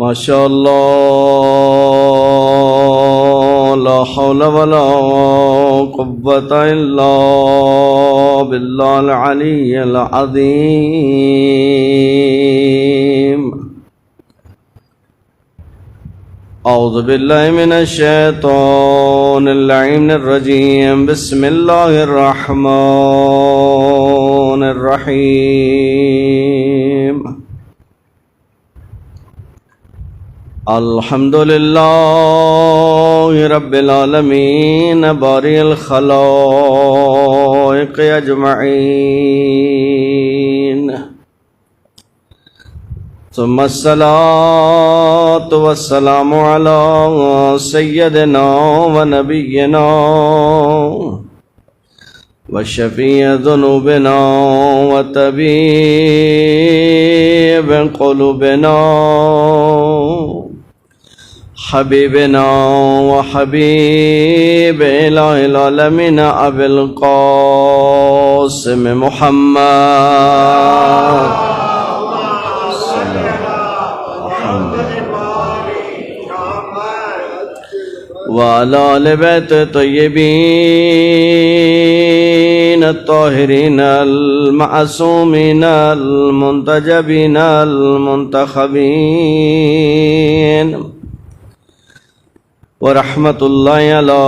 ماشاء اللہ لا حول ولا قوة الا باللہ العلی العظیم. اعوذ باللہ من الشیطان اللعین الرجیم. بسم اللہ الرحمن الرحیم. الحمد للہ رب العالمین باری الخلائق اجمعین. ثم الصلاة والسلام على سيدنا ونبينا وشفيع ذنوبنا وطبيب قلوبنا حبيبنا وحبيب إله العالمين أبي القاسم محمد وعلى آل بيت الطيبين الطاهرين المعصومين المنتجبين المنتخبين ورحمة الله على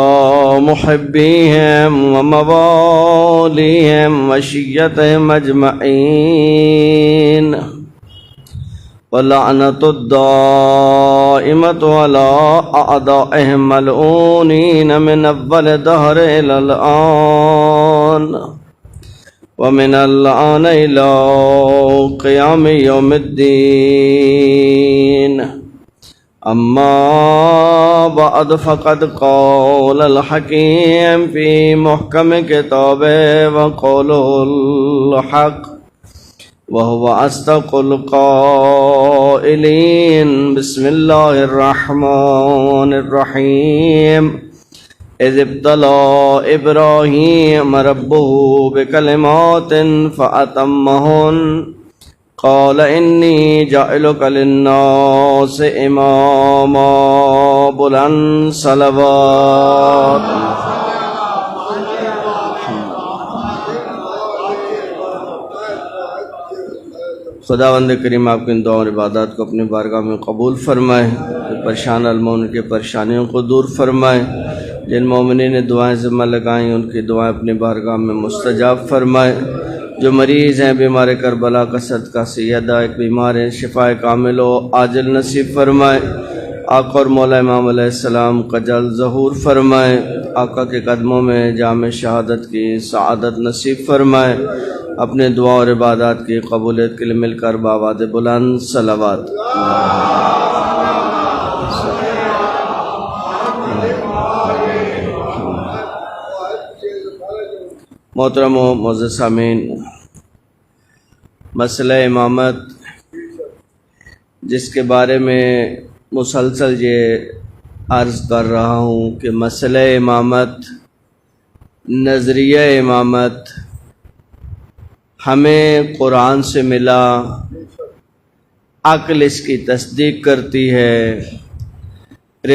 محبيهم ومواليهم وشيتهم أجمعين ولعنة الدائمة على أعدائهم ملعونين من أول الدهر إلى الآن ومن الآن إلى قيام يوم الدين. أما بعد فقد قال الحكيم في محكم كتابه وقوله الحق وهو أصدق القائلين. بسم الله الرحمن الرحيم. إذ ابتلى إبراهيم ربه بكلمات فأتمهن قال إني جاعلك للناس إماما. بلند صلوات. خداوند کریم آپ کی ان دعا اور عبادات کو اپنی بارگاہ میں قبول فرمائے. جو پریشان المومن کی پریشانیوں کو دور فرمائے. جن مومنین نے دعائیں ذمہ لگائیں ان کی دعائیں اپنی بارگاہ میں مستجاب فرمائے. جو مریض ہیں بیمار کربلا کا صدقہ سیدہ ایک بیمار ہیں شفاء کامل و عاجل نصیب فرمائے. آقا اور مولا امام علیہ السلام کا جلد ظہور فرمائے. آقا کے قدموں میں جام شہادت کی سعادت نصیب فرمائے. اپنے دعا اور عبادات کی قبولیت کے لیے مل کر بآواز بلند صلوات. محترم و معزز سامعین، مسئلہ امامت جس کے بارے میں مسلسل یہ عرض کر رہا ہوں کہ مسئلہ امامت، نظریہ امامت ہمیں قرآن سے ملا، عقل اس کی تصدیق کرتی ہے،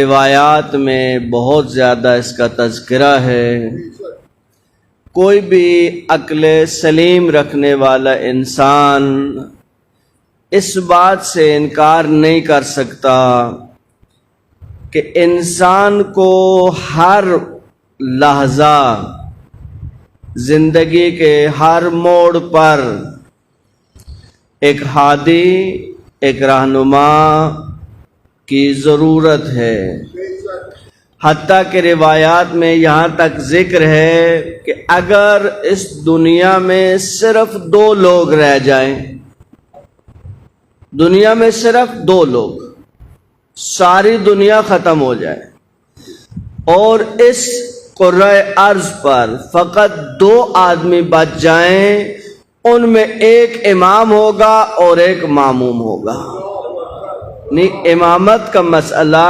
روایات میں بہت زیادہ اس کا تذکرہ ہے. کوئی بھی عقل سلیم رکھنے والا انسان اس بات سے انکار نہیں کر سکتا کہ انسان کو ہر لحظہ زندگی کے ہر موڑ پر ایک ہادی، ایک رہنما کی ضرورت ہے. حتیٰ کہ روایات میں یہاں تک ذکر ہے کہ اگر اس دنیا میں صرف 2 لوگ رہ جائیں، دنیا میں صرف 2 لوگ، ساری دنیا ختم ہو جائے اور اس قرۂ ارض پر فقط 2 آدمی بچ جائیں، ان میں ایک امام ہوگا اور ایک ماموم ہوگا. نہیں، امامت کا مسئلہ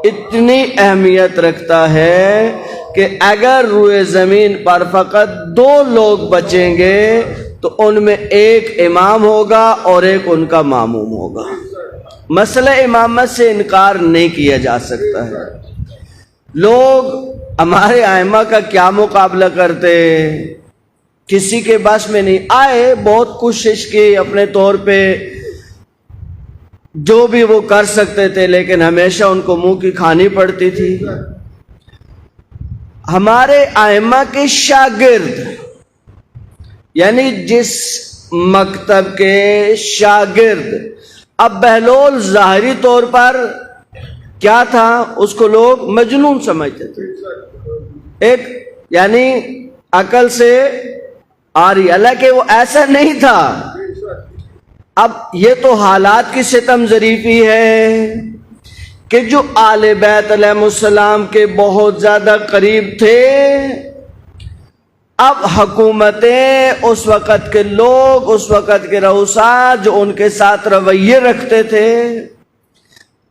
اتنی اہمیت رکھتا ہے کہ اگر روئے زمین پر فقط 2 لوگ بچیں گے تو ان میں ایک امام ہوگا اور ایک ان کا ماموم ہوگا. مسئلہ امامت سے انکار نہیں کیا جا سکتا ہے۔ لوگ ہمارے ائمہ کا کیا مقابلہ کرتے، کسی کے بس میں نہیں آئے، بہت کوشش کی اپنے طور پہ جو بھی وہ کر سکتے تھے، لیکن ہمیشہ ان کو منہ کی کھانی پڑتی تھی۔ ہمارے ائمہ کے شاگرد، یعنی جس مکتب کے شاگرد، اب بہلول ظاہری طور پر کیا تھا، اس کو لوگ مجنون سمجھتے تھے، ایک یعنی عقل سے آ رہی، حالانکہ وہ ایسا نہیں تھا۔ اب یہ تو حالات کی ستم ظریفی ہے کہ جو آل بیت علیہ السلام کے بہت زیادہ قریب تھے، اب حکومتیں، اس وقت کے لوگ، اس وقت کے رؤساء جو ان کے ساتھ رویے رکھتے تھے،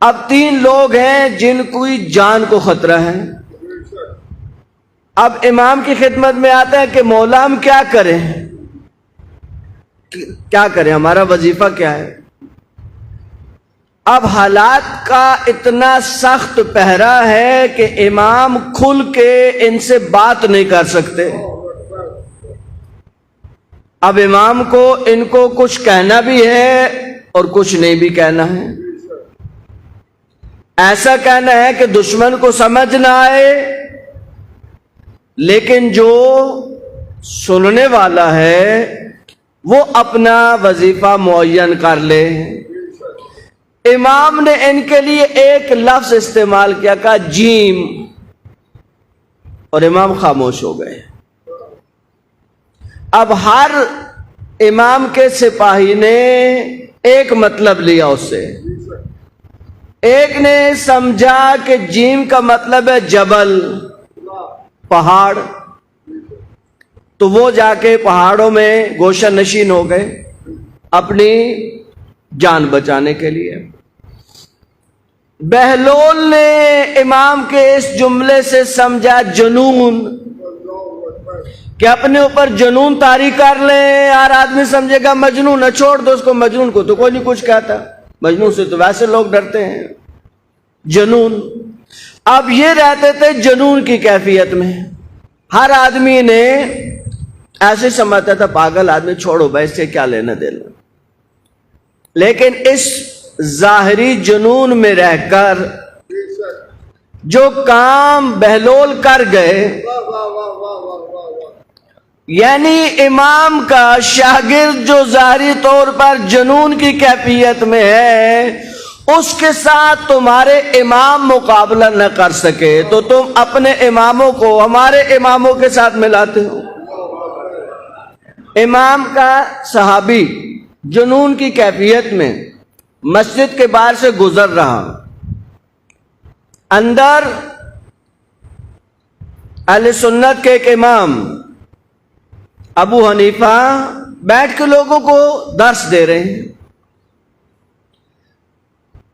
اب 3 لوگ ہیں جن کی جان کو خطرہ ہے۔ اب امام کی خدمت میں آتے ہیں کہ مولا ہم کیا کریں، کیا کریں، ہمارا وظیفہ کیا ہے۔ اب حالات کا اتنا سخت پہرا ہے کہ امام کھل کے ان سے بات نہیں کر سکتے۔ اب امام کو ان کو کچھ کہنا بھی ہے اور کچھ نہیں بھی کہنا ہے۔ ایسا کہنا ہے کہ دشمن کو سمجھ نہ آئے، لیکن جو سننے والا ہے وہ اپنا وظیفہ معین کر لے۔ امام نے ان کے لیے ایک لفظ استعمال کیا، کہا جیم، اور امام خاموش ہو گئے۔ اب ہر امام کے سپاہی نے ایک مطلب لیا اس سے۔ ایک نے سمجھا کہ جیم کا مطلب ہے جبل، پہاڑ، تو وہ جا کے پہاڑوں میں گوشہ نشین ہو گئے اپنی جان بچانے کے لیے۔ بہلول نے امام کے اس جملے سے سمجھا جنون، کہ اپنے اوپر جنون طاری کر لیں، ہر آدمی سمجھے گا مجنون ہے، چھوڑ دو اس کو، مجنون کو تو کوئی نہیں کچھ کہتا، مجنون سے تو ویسے لوگ ڈرتے ہیں، جنون۔ اب یہ رہتے تھے جنون کی کیفیت میں، ہر آدمی نے ایسے سمجھتا تھا پاگل آدمی، چھوڑو بھائی اس سے کیا لینا دینا۔ لیکن اس ظاہری جنون میں رہ کر جو کام بہلول کر گئے، یعنی امام کا شاگرد جو ظاہری طور پر جنون کی کیفیت میں ہے، اس کے ساتھ تمہارے امام مقابلہ نہ کر سکے تو تم اپنے اماموں کو ہمارے اماموں کے ساتھ ملاتے ہو۔ امام کا صحابی جنون کی کیفیت میں مسجد کے باہر سے گزر رہا، اندر اہل سنت کے ایک امام ابو حنیفہ بیٹھ کے لوگوں کو درس دے رہے ہیں۔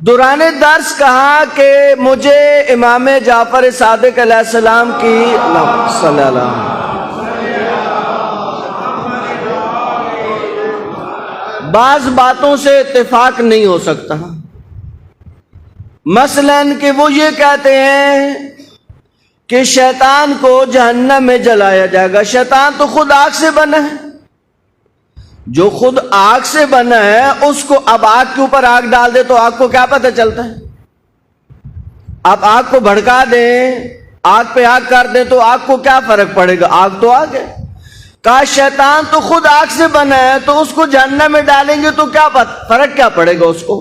دوران درس کہا کہ مجھے امام جعفر صادق علیہ السلام کی صلی اللہ بعض باتوں سے اتفاق نہیں ہو سکتا، مثلاً کہ وہ یہ کہتے ہیں کہ شیطان کو جہنم میں جلایا جائے گا۔ شیطان تو خود آگ سے بنا ہے، جو خود آگ سے بنا ہے اس کو اب آگ کے اوپر آگ ڈال دے تو آگ کو کیا پتہ چلتا ہے؟ آپ آگ کو بھڑکا دیں، آگ پہ آگ کر دیں تو آگ کو کیا فرق پڑے گا، آگ تو آگ ہے۔ کہا شیطان تو خود آگ سے بنا ہے تو اس کو جہنم میں ڈالیں گے تو کیا فرق کیا پڑے گا اس کو۔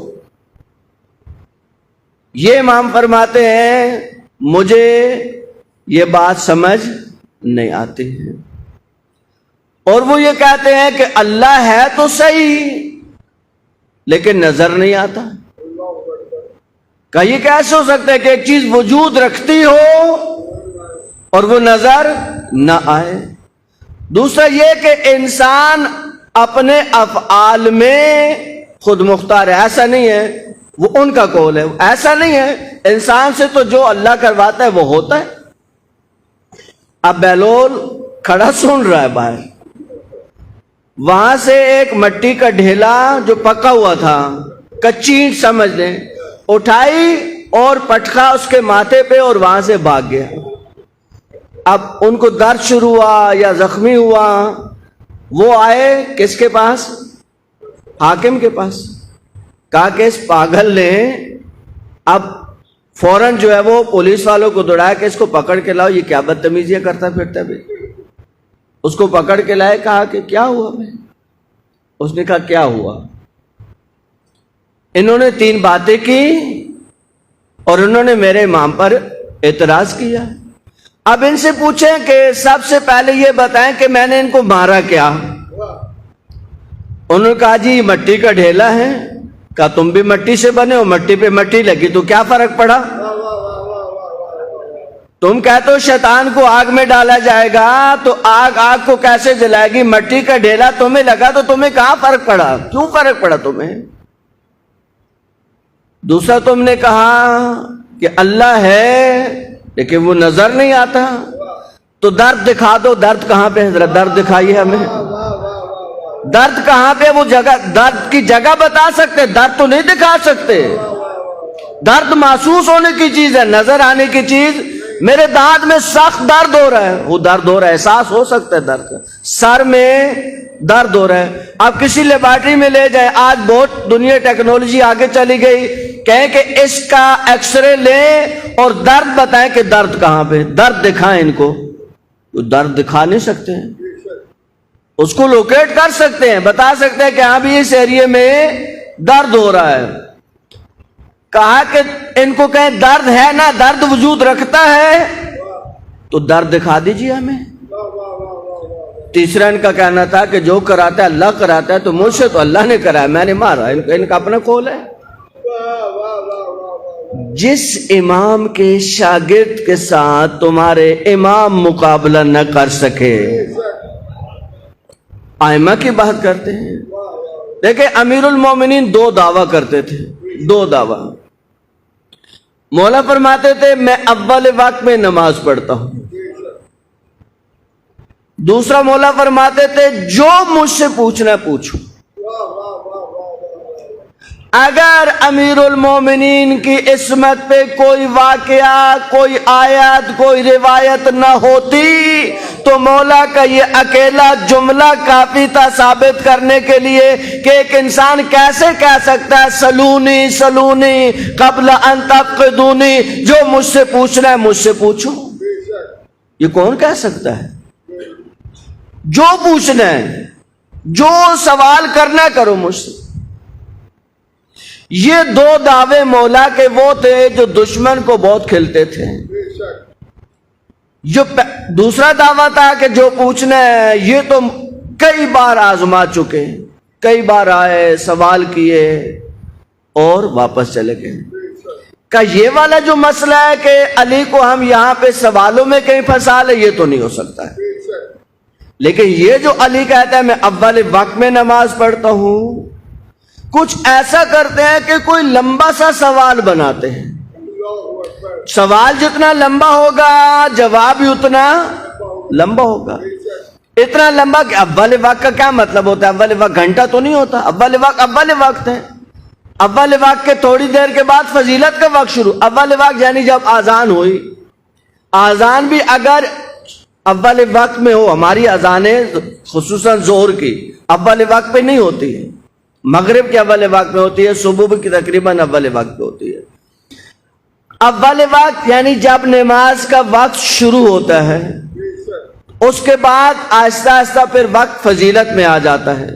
یہ امام فرماتے ہیں مجھے یہ بات سمجھ نہیں آتی ہے، اور وہ یہ کہتے ہیں کہ اللہ ہے تو صحیح لیکن نظر نہیں آتا۔ کہ یہ کیسے ہو سکتا ہے کہ ایک چیز وجود رکھتی ہو اور وہ نظر نہ آئے؟ دوسرا یہ کہ انسان اپنے افعال میں خود مختار ہے، ایسا نہیں ہے، وہ ان کا قول ہے، ایسا نہیں ہے، انسان سے تو جو اللہ کرواتا ہے وہ ہوتا ہے۔ اب بہلول کھڑا سن رہا ہے باہر، وہاں سے ایک مٹی کا ڈھیلا جو پکا ہوا تھا کچی اینٹ سمجھ لیں، اٹھائی اور پٹخا اس کے ماتھے پہ اور وہاں سے بھاگ گیا۔ اب ان کو درد شروع ہوا یا زخمی ہوا، وہ آئے کس کے پاس؟ حاکم کے پاس۔ کہا کہ اس پاگل نے اب فوراً جو ہے وہ پولیس والوں کو دوڑایا کہ اس کو پکڑ کے لاؤ، یہ کیا بدتمیزیاں کرتا پھرتا ہے۔ اس کو پکڑ کے لائے، کہا کہ کیا ہوا میں؟ اس نے کہا کیا ہوا؟ انہوں نے 3 باتیں کی اور انہوں نے میرے امام پر اعتراض کیا۔ اب ان سے پوچھیں کہ سب سے پہلے یہ بتائیں کہ میں نے ان کو مارا کیا؟ انہوں نے کہا جی مٹی کا ڈھیلا ہے۔ کہا تم بھی مٹی سے بنے ہو، مٹی پہ مٹی لگی تو کیا فرق پڑا؟ تم کہتے ہو شیطان کو آگ میں ڈالا جائے گا تو آگ کو کیسے جلائے گی؟ مٹی کا ڈھیلا تمہیں لگا تو تمہیں کہاں فرق پڑا؟ کیوں فرق پڑا تمہیں؟ دوسرا تم نے کہا کہ اللہ ہے لیکن وہ نظر نہیں آتا، تو درد دکھا دو۔ درد کہاں پہ ہے؟ ذرا درد دکھائیے ہمیں۔ درد کہاں پہ؟ وہ جگہ، درد کی جگہ بتا سکتے، درد تو نہیں دکھا سکتے۔ درد محسوس ہونے کی چیز ہے، نظر آنے کی چیز۔ میرے دانت میں سخت درد ہو رہا ہے، وہ درد ہو رہا ہے، احساس ہو سکتا ہے درد کا۔ سر میں درد ہو رہا ہے، اب کسی لیبارٹری میں لے جائیں، آج بہت دنیا ٹیکنالوجی آگے چلی گئی، کہیں کہ اس کا ایکس رے لیں اور درد بتائیں کہ درد کہاں پہ، درد دکھائیں ان کو۔ وہ درد دکھا نہیں سکتے ہیں، اس کو لوکیٹ کر سکتے ہیں، بتا سکتے ہیں کہ ہاں بھی اس ایریے میں درد ہو رہا ہے۔ کہا کہ ان کو کہیں درد ہے نا، درد وجود رکھتا ہے تو درد دکھا دیجیے ہمیں۔ تیسرا ان کا کہنا تھا کہ جو کراتا ہے اللہ کراتا ہے، تو مجھ سے تو اللہ نے کرایا، میں نے مارا۔ ان کا اپنا قول ہے۔ جس امام کے شاگرد کے ساتھ تمہارے امام مقابلہ نہ کر سکے، ائمہ کی بات کرتے ہیں۔ دیکھیں امیر المومنین 2 دعویٰ کرتے تھے، 2 دعویٰ۔ مولا فرماتے تھے میں اول وقت میں نماز پڑھتا ہوں۔ دوسرا مولا فرماتے تھے جو مجھ سے پوچھنا پوچھو۔ اگر امیر المومنین کی عصمت پہ کوئی واقعہ، کوئی آیت، کوئی روایت نہ ہوتی تو مولا کا یہ اکیلا جملہ کافی تھا ثابت کرنے کے لیے کہ ایک انسان کیسے کہہ سکتا ہے سلونی سلونی قبل ان تفقدونی، جو مجھ سے پوچھنا ہے مجھ سے پوچھو۔ یہ کون کہہ سکتا ہے؟ جو پوچھنا ہے، جو سوال کرنا کرو مجھ سے۔ یہ 2 دعوے مولا کے وہ تھے جو دشمن کو بہت کھلتے تھے۔ جو دوسرا دعویٰ تھا کہ جو پوچھنا ہے، یہ تو کئی بار آزما چکے، کئی بار آئے، سوال کیے اور واپس چلے گئے۔ کہ یہ والا جو مسئلہ ہے کہ علی کو ہم یہاں پہ سوالوں میں کہیں پھنسا لیں، یہ تو نہیں ہو سکتا ہے۔ لیکن یہ جو علی کہتا ہے میں اول وقت میں نماز پڑھتا ہوں، کچھ ایسا کرتے ہیں کہ کوئی لمبا سا سوال بناتے ہیں۔ سوال جتنا لمبا ہوگا جواب بھی اتنا لمبا ہوگا۔ اتنا لمبا کہ اول وقت کا کیا مطلب ہوتا ہے؟ اول وقت گھنٹہ تو نہیں ہوتا، اول وقت ہے۔ اول وقت کے تھوڑی دیر کے بعد فضیلت کا وقت شروع۔ اول وقت یعنی جب آذان ہوئی، آذان بھی اگر اول وقت میں ہو، ہماری اذانیں خصوصاً ظہر کی اول وقت پہ نہیں ہوتی ہے، مغرب کے اول وقت میں ہوتی ہے، صبح کی تقریباً اول وقت پہ ہوتی ہے۔ اول وقت یعنی جب نماز کا وقت شروع ہوتا ہے، اس کے بعد آہستہ آہستہ پھر وقت فضیلت میں آ جاتا ہے،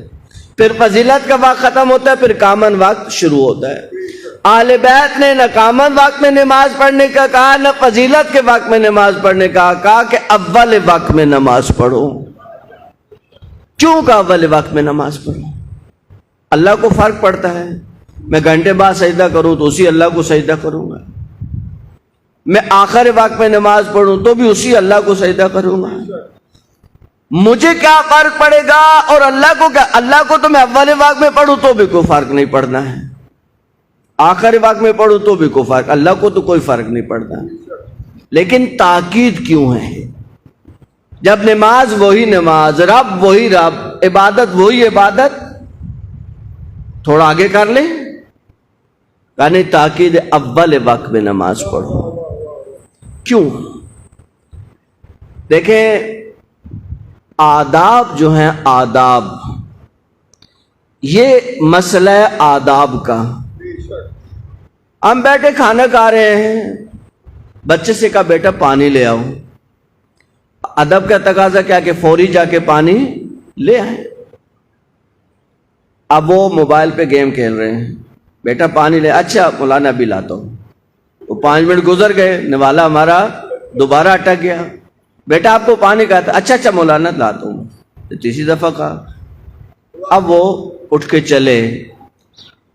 پھر فضیلت کا وقت ختم ہوتا ہے، پھر کامن وقت شروع ہوتا ہے۔ اہل بیت نے نہ کامن وقت میں نماز پڑھنے کا کہا، نہ فضیلت کے وقت میں نماز پڑھنے کا کہا کہ اول وقت میں نماز پڑھو۔ کیوں کہا اول وقت میں نماز پڑھو؟ اللہ کو فرق پڑتا ہے، میں گھنٹے بعد سجدہ کروں تو اسی اللہ کو سجدہ کروں گا، میں آخر وقت میں نماز پڑھوں تو بھی اسی اللہ کو سجدہ کروں گا۔ مجھے کیا فرق پڑے گا اور اللہ کو کیا؟ اللہ کو تو میں اول وقت میں پڑھوں تو بھی کوئی فرق نہیں پڑنا ہے، آخر وقت میں پڑھوں تو بھی کوئی فرق، اللہ کو تو کوئی فرق نہیں پڑتا۔ لیکن تاکید کیوں ہے؟ جب نماز وہی نماز، رب وہی رب، عبادت وہی عبادت، تھوڑا آگے کر لیں، یعنی تاکید اول وقت میں نماز پڑھو. کیوں؟ دیکھیں آداب جو ہیں، آداب، یہ مسئلہ آداب کا. ہم بیٹھے کھانا کھا رہے ہیں، بچے سے کہا بیٹا پانی لے آؤ. ادب کا تقاضا کیا کہ فوری جا کے پانی لے آئیں. اب وہ موبائل پہ گیم کھیل رہے ہیں، بیٹا پانی لے. اچھا مولانا بھی لاتا ہوں. وہ 5 منٹ گزر گئے، نوالا ہمارا دوبارہ اٹک گیا. بیٹا آپ کو پانی کہتا. اچھا مولانا لاتا ہوں. تیسری دفعہ کہا. اب وہ اٹھ کے چلے.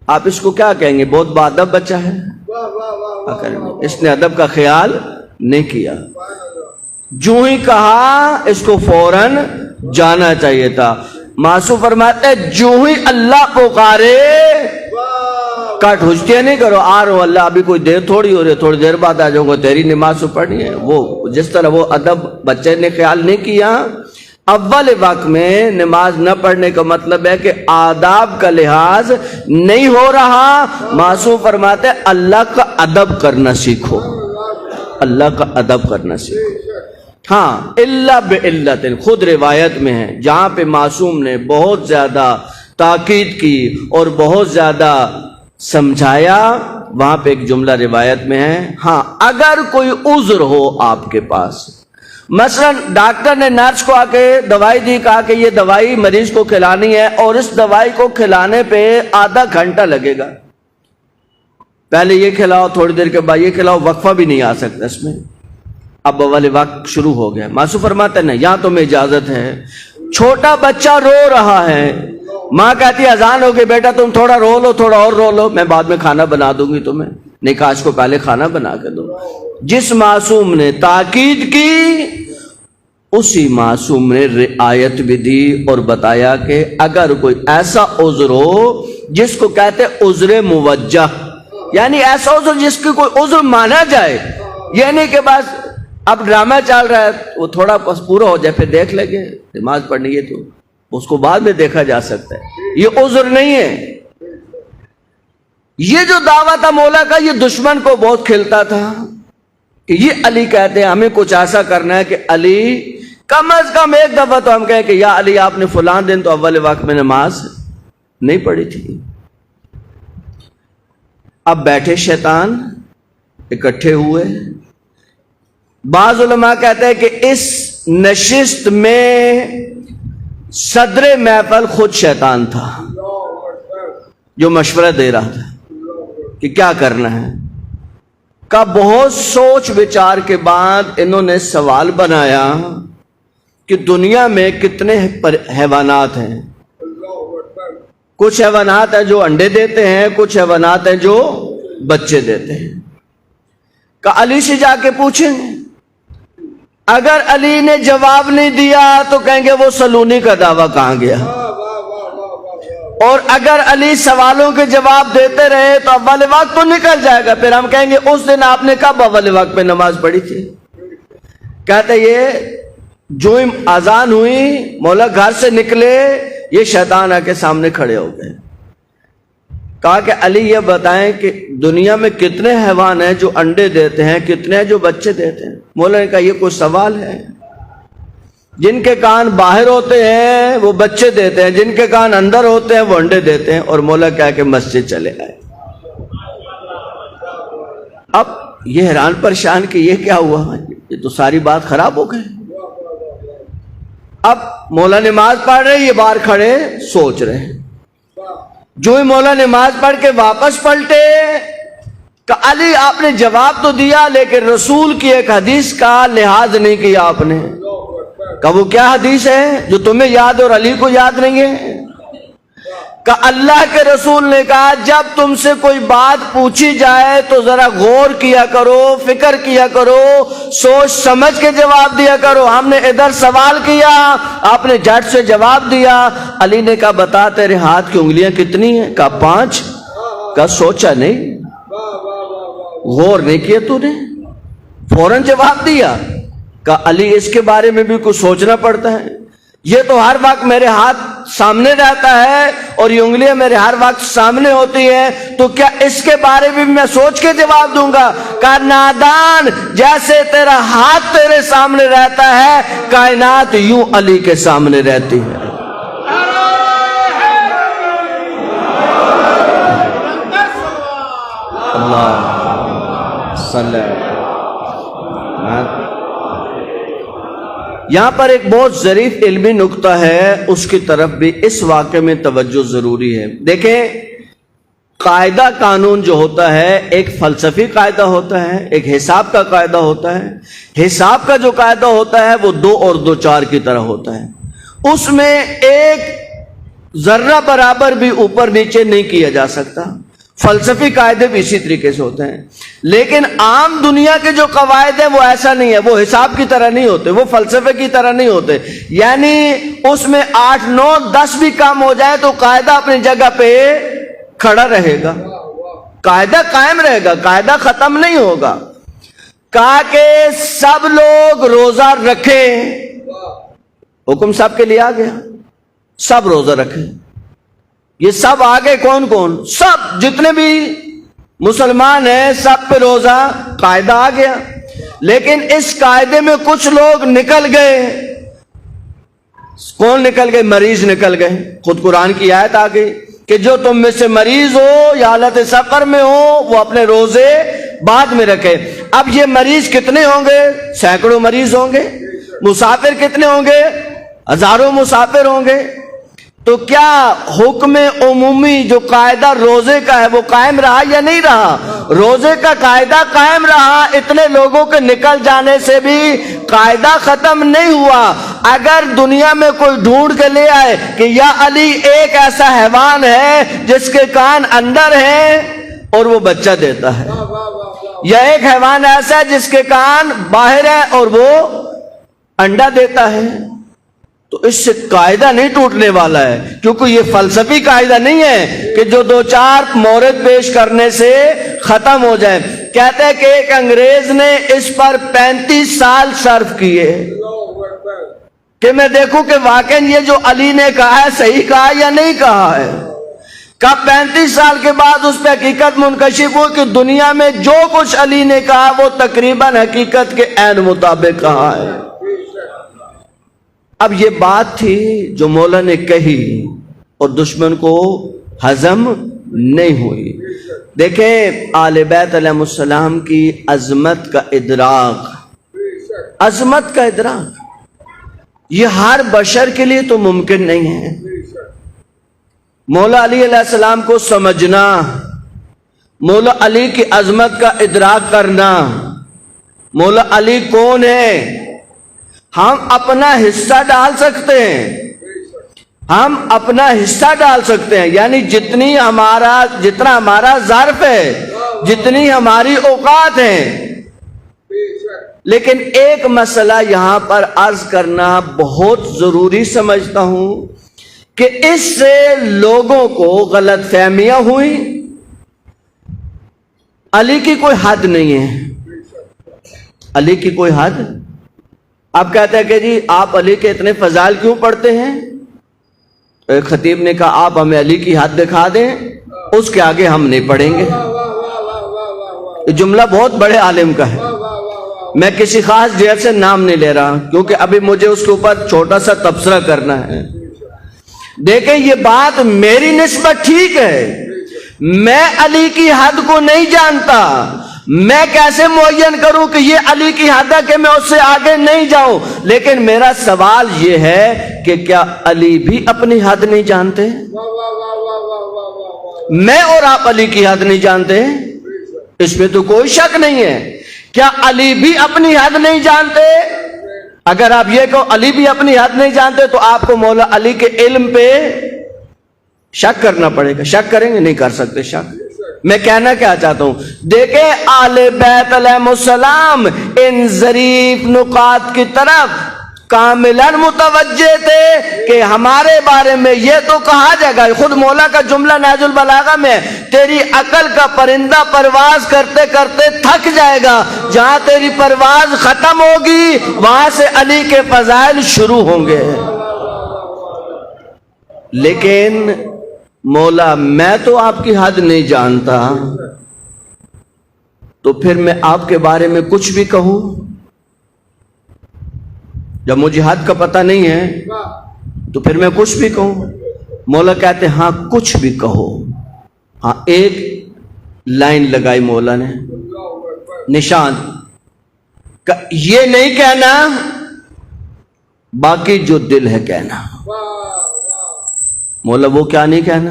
آپ اس کو کیا کہیں گے؟ بہت باادب بچہ ہے. اس نے ادب کا خیال نہیں کیا. جو ہی کہا اس کو فوراً جانا چاہیے تھا. معصوم فرماتے ہیں جو ہی اللہ پکارے کٹ ہوشتیاں نہیں کرو، آ رہو اللہ، ابھی کوئی دیر تھوڑی ہو رہی ہے، تھوڑی دیر بعد آ جاؤں گا، تیری نماز تو پڑھنی ہے. وہ جس طرح وہ ادب بچے نے خیال نہیں کیا. اول وقت میں نماز نہ پڑھنے کا مطلب ہے کہ آداب کا لحاظ نہیں ہو رہا. معصوم فرماتے ہیں اللہ کا ادب کرنا سیکھو، اللہ کا ادب کرنا سیکھو. ہاں الا بعلت، خود روایت میں ہے جہاں پہ معصوم نے بہت زیادہ تاکید کی اور بہت زیادہ سمجھایا، وہاں پہ ایک جملہ روایت میں ہے ہاں اگر کوئی عذر ہو آپ کے پاس، مثلا ڈاکٹر نے نرس کو آ کے دوائی دی، کہا کہ یہ دوائی مریض کو کھلانی ہے اور اس دوائی کو کھلانے پہ آدھا گھنٹہ لگے گا، پہلے یہ کھلاؤ، تھوڑی دیر کے بعد یہ کھلاؤ، وقفہ بھی نہیں آ سکتا اس میں. اب اول وقت شروع ہو گیا. معصوم فرماتے ہیں یہاں تمہیں اجازت ہے. چھوٹا بچہ رو رہا ہے، ماں کہتی ہے اذان ہو گئی، بیٹا تم تھوڑا رو لو، تھوڑا اور رو لو، میں بعد میں کھانا بنا دوں گی تمہیں. نہیں کہا اس کو پہلے کھانا بنا کے دو. جس معصوم نے تاکید کی اسی معصوم نے رعایت بھی دی اور بتایا کہ اگر کوئی ایسا عذر ہو جس کو کہتے عذر موجہ، یعنی ایسا عذر جس کی کوئی عذر مانا جائے، یہ نہیں کہ بس اب ڈرامہ چل رہا ہے وہ تھوڑا پورا ہو جائے پھر دیکھ لیں گے، نماز پڑھنی ہے تو اس کو بعد میں دیکھا جا سکتا ہے، یہ عذر نہیں ہے. یہ جو دعویٰ تھا مولا کا یہ دشمن کو بہت کھلتا تھا کہ یہ علی کہتے ہیں ہمیں کچھ ایسا کرنا ہے کہ علی کم از کم ایک دفعہ تو ہم کہیں کہ یا علی آپ نے فلان دن تو اول وقت میں نماز نہیں پڑھی تھی. اب بیٹھے شیطان اکٹھے ہوئے. بعض علماء کہتے ہیں کہ اس نشست میں صدر محفل خود شیطان تھا جو مشورہ دے رہا تھا کہ کیا کرنا ہے. کا بہت سوچ وچار کے بعد انہوں نے سوال بنایا کہ دنیا میں کتنے حیوانات ہیں. کچھ حیوانات ہیں جو انڈے دیتے ہیں، کچھ حیوانات ہیں جو بچے دیتے ہیں. کہ علی سے جا کے پوچھیں گے. اگر علی نے جواب نہیں دیا تو کہیں گے وہ سلونی کا دعویٰ کہاں گیا، اور اگر علی سوالوں کے جواب دیتے رہے تو اول وقت تو نکل جائے گا. پھر ہم کہیں گے اس دن آپ نے کب اول وقت میں نماز پڑھی تھی؟ کہتے یہ جو اذان ہوئی مولا گھر سے نکلے یہ شیطان آ کے سامنے کھڑے ہو گئے. کہا کہ علی یہ بتائیں کہ دنیا میں کتنے حیوان ہیں جو انڈے دیتے ہیں، کتنے ہیں جو بچے دیتے ہیں؟ مولا نے کہا یہ کوئی سوال ہے؟ جن کے کان باہر ہوتے ہیں وہ بچے دیتے ہیں، جن کے کان اندر ہوتے ہیں وہ انڈے دیتے ہیں. اور مولا کہا کہ مسجد چلے آئے. اب یہ حیران پریشان کہ یہ کیا ہوا، یہ تو ساری بات خراب ہو گئی. اب مولا نماز پڑھ رہے، یہ باہر کھڑے سوچ رہے ہیں. جو ہی مولا نماز پڑھ کے واپس پلٹے کہ علی آپ نے جواب تو دیا لیکن رسول کی ایک حدیث کا لحاظ نہیں کیا آپ نے. کہ وہ کیا حدیث ہے جو تمہیں یاد اور علی کو یاد نہیں ہے؟ کہ اللہ کے رسول نے کہا جب تم سے کوئی بات پوچھی جائے تو ذرا غور کیا کرو، فکر کیا کرو، سوچ سمجھ کے جواب دیا کرو. ہم نے ادھر سوال کیا، آپ نے جھٹ سے جواب دیا. علی نے کہا بتا تیرے ہاتھ کی انگلیاں کتنی ہیں؟ کہا 5. کہا سوچا نہیں، غور نہیں کیا تو نے، فوراً جواب دیا. کہا علی اس کے بارے میں بھی کچھ سوچنا پڑتا ہے، یہ تو ہر وقت میرے ہاتھ سامنے رہتا ہے اور یہ انگلیاں میرے ہر وقت سامنے ہوتی ہیں، تو کیا اس کے بارے میں میں سوچ کے جواب دوں گا؟ کہ نادان، جیسے تیرا ہاتھ تیرے سامنے رہتا ہے، کائنات یوں علی کے سامنے رہتی ہے۔ اللہ صلی اللہ۔ یہاں پر ایک بہت ظریف علمی نکتہ ہے، اس کی طرف بھی اس واقعے میں توجہ ضروری ہے۔ دیکھیں، قاعدہ قانون جو ہوتا ہے ایک فلسفی قاعدہ ہوتا ہے، ایک حساب کا قاعدہ ہوتا ہے۔ حساب کا جو قاعدہ ہوتا ہے وہ 2 اور 2 4 کی طرح ہوتا ہے، اس میں ایک ذرہ برابر بھی اوپر نیچے نہیں کیا جا سکتا۔ فلسفی قاعدے بھی اسی طریقے سے ہوتے ہیں، لیکن عام دنیا کے جو قواعد ہیں وہ ایسا نہیں ہے، وہ حساب کی طرح نہیں ہوتے، وہ فلسفے کی طرح نہیں ہوتے۔ یعنی اس میں 8 9 10 بھی کام ہو جائے تو قاعدہ اپنی جگہ پہ کھڑا رہے گا، قاعدہ قائم رہے گا، قاعدہ ختم نہیں ہوگا۔ کہا کہ سب لوگ روزہ رکھیں، حکم سب کے لیے آ گیا، سب روزہ رکھیں۔ یہ سب آگے کون کون؟ سب جتنے بھی مسلمان ہیں سب پہ روزہ، قاعدہ آ گیا۔ لیکن اس قاعدے میں کچھ لوگ نکل گئے۔ کون نکل گئے؟ مریض نکل گئے۔ خود قرآن کی آیت آ گئی کہ جو تم میں سے مریض ہو یا حالت سفر میں ہو وہ اپنے روزے بعد میں رکھے۔ اب یہ مریض کتنے ہوں گے؟ سینکڑوں مریض ہوں گے۔ مسافر کتنے ہوں گے؟ ہزاروں مسافر ہوں گے۔ تو کیا حکم عمومی جو قاعدہ روزے کا ہے وہ قائم رہا یا نہیں رہا؟ روزے کا قاعدہ قائم رہا، اتنے لوگوں کے نکل جانے سے بھی قاعدہ ختم نہیں ہوا۔ اگر دنیا میں کوئی ڈھونڈ کے لے آئے کہ یا علی ایک ایسا حیوان ہے جس کے کان اندر ہیں اور وہ بچہ دیتا ہے، یا ایک حیوان ایسا ہے جس کے کان باہر ہے اور وہ انڈا دیتا ہے، تو اس سے قاعدہ نہیں ٹوٹنے والا ہے، کیونکہ یہ فلسفی قاعدہ نہیں ہے کہ جو 2 4 مورد پیش کرنے سے ختم ہو جائے۔ کہتے ہیں کہ ایک انگریز نے اس پر 35 سال صرف کیے کہ میں دیکھوں کہ واقعی یہ جو علی نے کہا ہے صحیح کہا یا نہیں کہا ہے۔ کب 35 سال کے بعد اس پہ حقیقت منکشف ہو کہ دنیا میں جو کچھ علی نے کہا وہ تقریباً حقیقت کے عین مطابق کہا ہے۔ اب یہ بات تھی جو مولا نے کہی اور دشمن کو ہضم نہیں ہوئی۔ دیکھیں آل بیت علیہ السلام کی عظمت کا ادراک، عظمت کا ادراک یہ ہر بشر کے لیے تو ممکن نہیں ہے۔ مولا علی علیہ السلام کو سمجھنا، مولا علی کی عظمت کا ادراک کرنا، مولا علی کون ہے، ہم اپنا حصہ ڈال سکتے ہیں، ہم اپنا حصہ ڈال سکتے ہیں، یعنی جتنا ہمارا ظرف ہے، جتنی ہماری اوقات ہیں۔ لیکن ایک مسئلہ یہاں پر عرض کرنا بہت ضروری سمجھتا ہوں کہ اس سے لوگوں کو غلط فہمیاں ہوئی۔ علی کی کوئی حد نہیں ہے، علی کی کوئی حد۔ اب کہتے ہیں کہ جی آپ علی کے اتنے فضائل کیوں پڑھتے ہیں؟ ایک خطیب نے کہا آپ ہمیں علی کی حد دکھا دیں، اس کے آگے ہم نہیں پڑھیں گے۔ یہ جملہ بہت بڑے عالم کا ہے، میں کسی خاص جہت سے نام نہیں لے رہا کیونکہ ابھی مجھے اس کے اوپر چھوٹا سا تبصرہ کرنا ہے۔ دیکھیں یہ بات میری نسبت ٹھیک ہے، میں علی کی حد کو نہیں جانتا، میں کیسے معین کروں کہ یہ علی کی حد ہے کہ میں اس سے آگے نہیں جاؤں؟ لیکن میرا سوال یہ ہے کہ کیا علی بھی اپنی حد نہیں جانتے؟ میں اور آپ علی کی حد نہیں جانتے؟ اس میں تو کوئی شک نہیں ہے۔ کیا علی بھی اپنی حد نہیں جانتے؟ اگر آپ یہ کہو علی بھی اپنی حد نہیں جانتے تو آپ کو مولا علی کے علم پہ شک کرنا پڑے گا۔ شک کریں گے؟ نہیں کر سکتے شک۔ میں کہنا کیا چاہتا ہوں، دیکھیں آل بیت علیہ السلام ان ظریف نکات کی طرف کاملاً متوجہ تھے کہ ہمارے بارے میں یہ تو کہا جائے گا، خود مولا کا جملہ نہج البلاغہ میں تیری عقل کا پرندہ پرواز کرتے کرتے تھک جائے گا، جہاں تیری پرواز ختم ہوگی وہاں سے علی کے فضائل شروع ہوں گے۔ لیکن مولا میں تو آپ کی حد نہیں جانتا، تو پھر میں آپ کے بارے میں کچھ بھی کہوں؟ جب مجھے حد کا پتہ نہیں ہے تو پھر میں کچھ بھی کہوں؟ مولا کہتے ہاں کچھ بھی کہو۔ ہاں ایک لائن لگائی مولا نے، نشان، یہ نہیں کہنا باقی جو دل ہے کہنا۔ مولا وہ کیا نہیں کہنا؟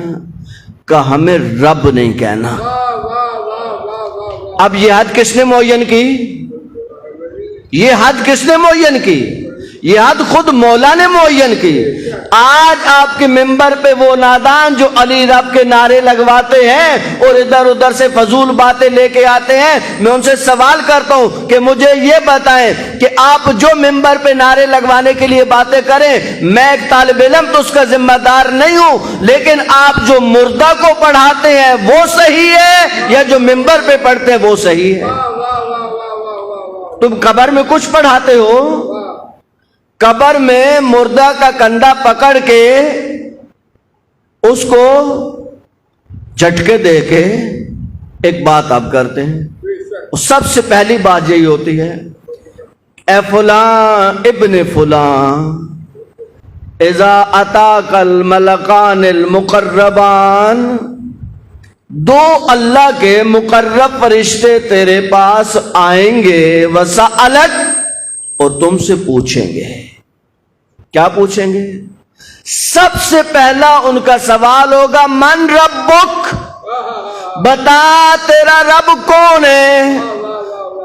کہ ہمیں رب نہیں کہنا۔ اب یہ حد کس نے معین کی؟ یہ حد کس نے معین کی؟ یہ حد خود مولا نے معین کی۔ آج آپ کے ممبر پہ وہ نادان جو علی رب کے نعرے لگواتے ہیں اور ادھر ادھر سے فضول باتیں لے کے آتے ہیں، میں ان سے سوال کرتا ہوں کہ مجھے یہ بتائیں کہ آپ جو ممبر پہ نعرے لگوانے کے لیے باتیں کریں، میں ایک طالب علم تو اس کا ذمہ دار نہیں ہوں، لیکن آپ جو مردہ کو پڑھاتے ہیں وہ صحیح ہے یا جو ممبر پہ پڑھتے ہیں وہ صحیح ہے؟ تم قبر میں کچھ پڑھاتے ہو؟ قبر میں مردہ کا کنڈا پکڑ کے اس کو جھٹکے دے کے ایک بات آپ کرتے ہیں، سب سے پہلی بات یہی ہوتی ہے، اے فلاں ابن فلاں اذا اتاک الملکان المقربان، دو اللہ کے مقرب فرشتے تیرے پاس آئیں گے، وسألک، اور تم سے پوچھیں گے۔ کیا پوچھیں گے؟ سب سے پہلا ان کا سوال ہوگا من ربک، بتا تیرا رب کون ہے؟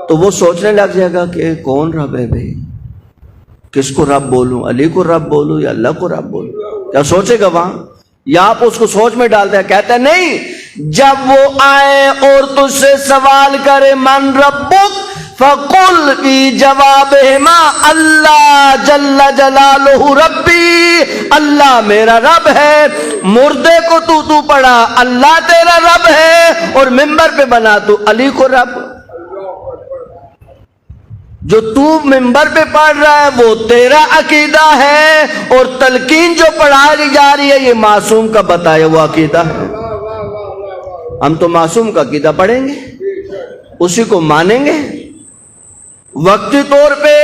تو وہ سوچنے لگ جائے گا کہ کون رب ہے بھائی، کس کو رب بولوں، علی کو رب بولوں یا اللہ کو رب بولوں؟ کیا سوچے گا وہاں؟ یا آپ اس کو سوچ میں ڈالتے ہیں؟ کہتے ہیں نہیں، جب وہ آئے اور تجھ سے سوال کرے من ربک، فَقُلْ فِي جَوَابِهِمَا اللہ جل جلالہ ربی، اللہ میرا رب ہے۔ مردے کو تو پڑھا اللہ تیرا رب ہے، اور ممبر پہ بنا تو علی کو رب۔ جو تو ممبر پہ پڑھ رہا ہے وہ تیرا عقیدہ ہے، اور تلقین جو پڑھائی جا رہی ہے یہ معصوم کا بتایا ہوا عقیدہ ہے۔ ہم تو معصوم کا عقیدہ پڑھیں گے، اسی کو مانیں گے۔ وقتی طور پہ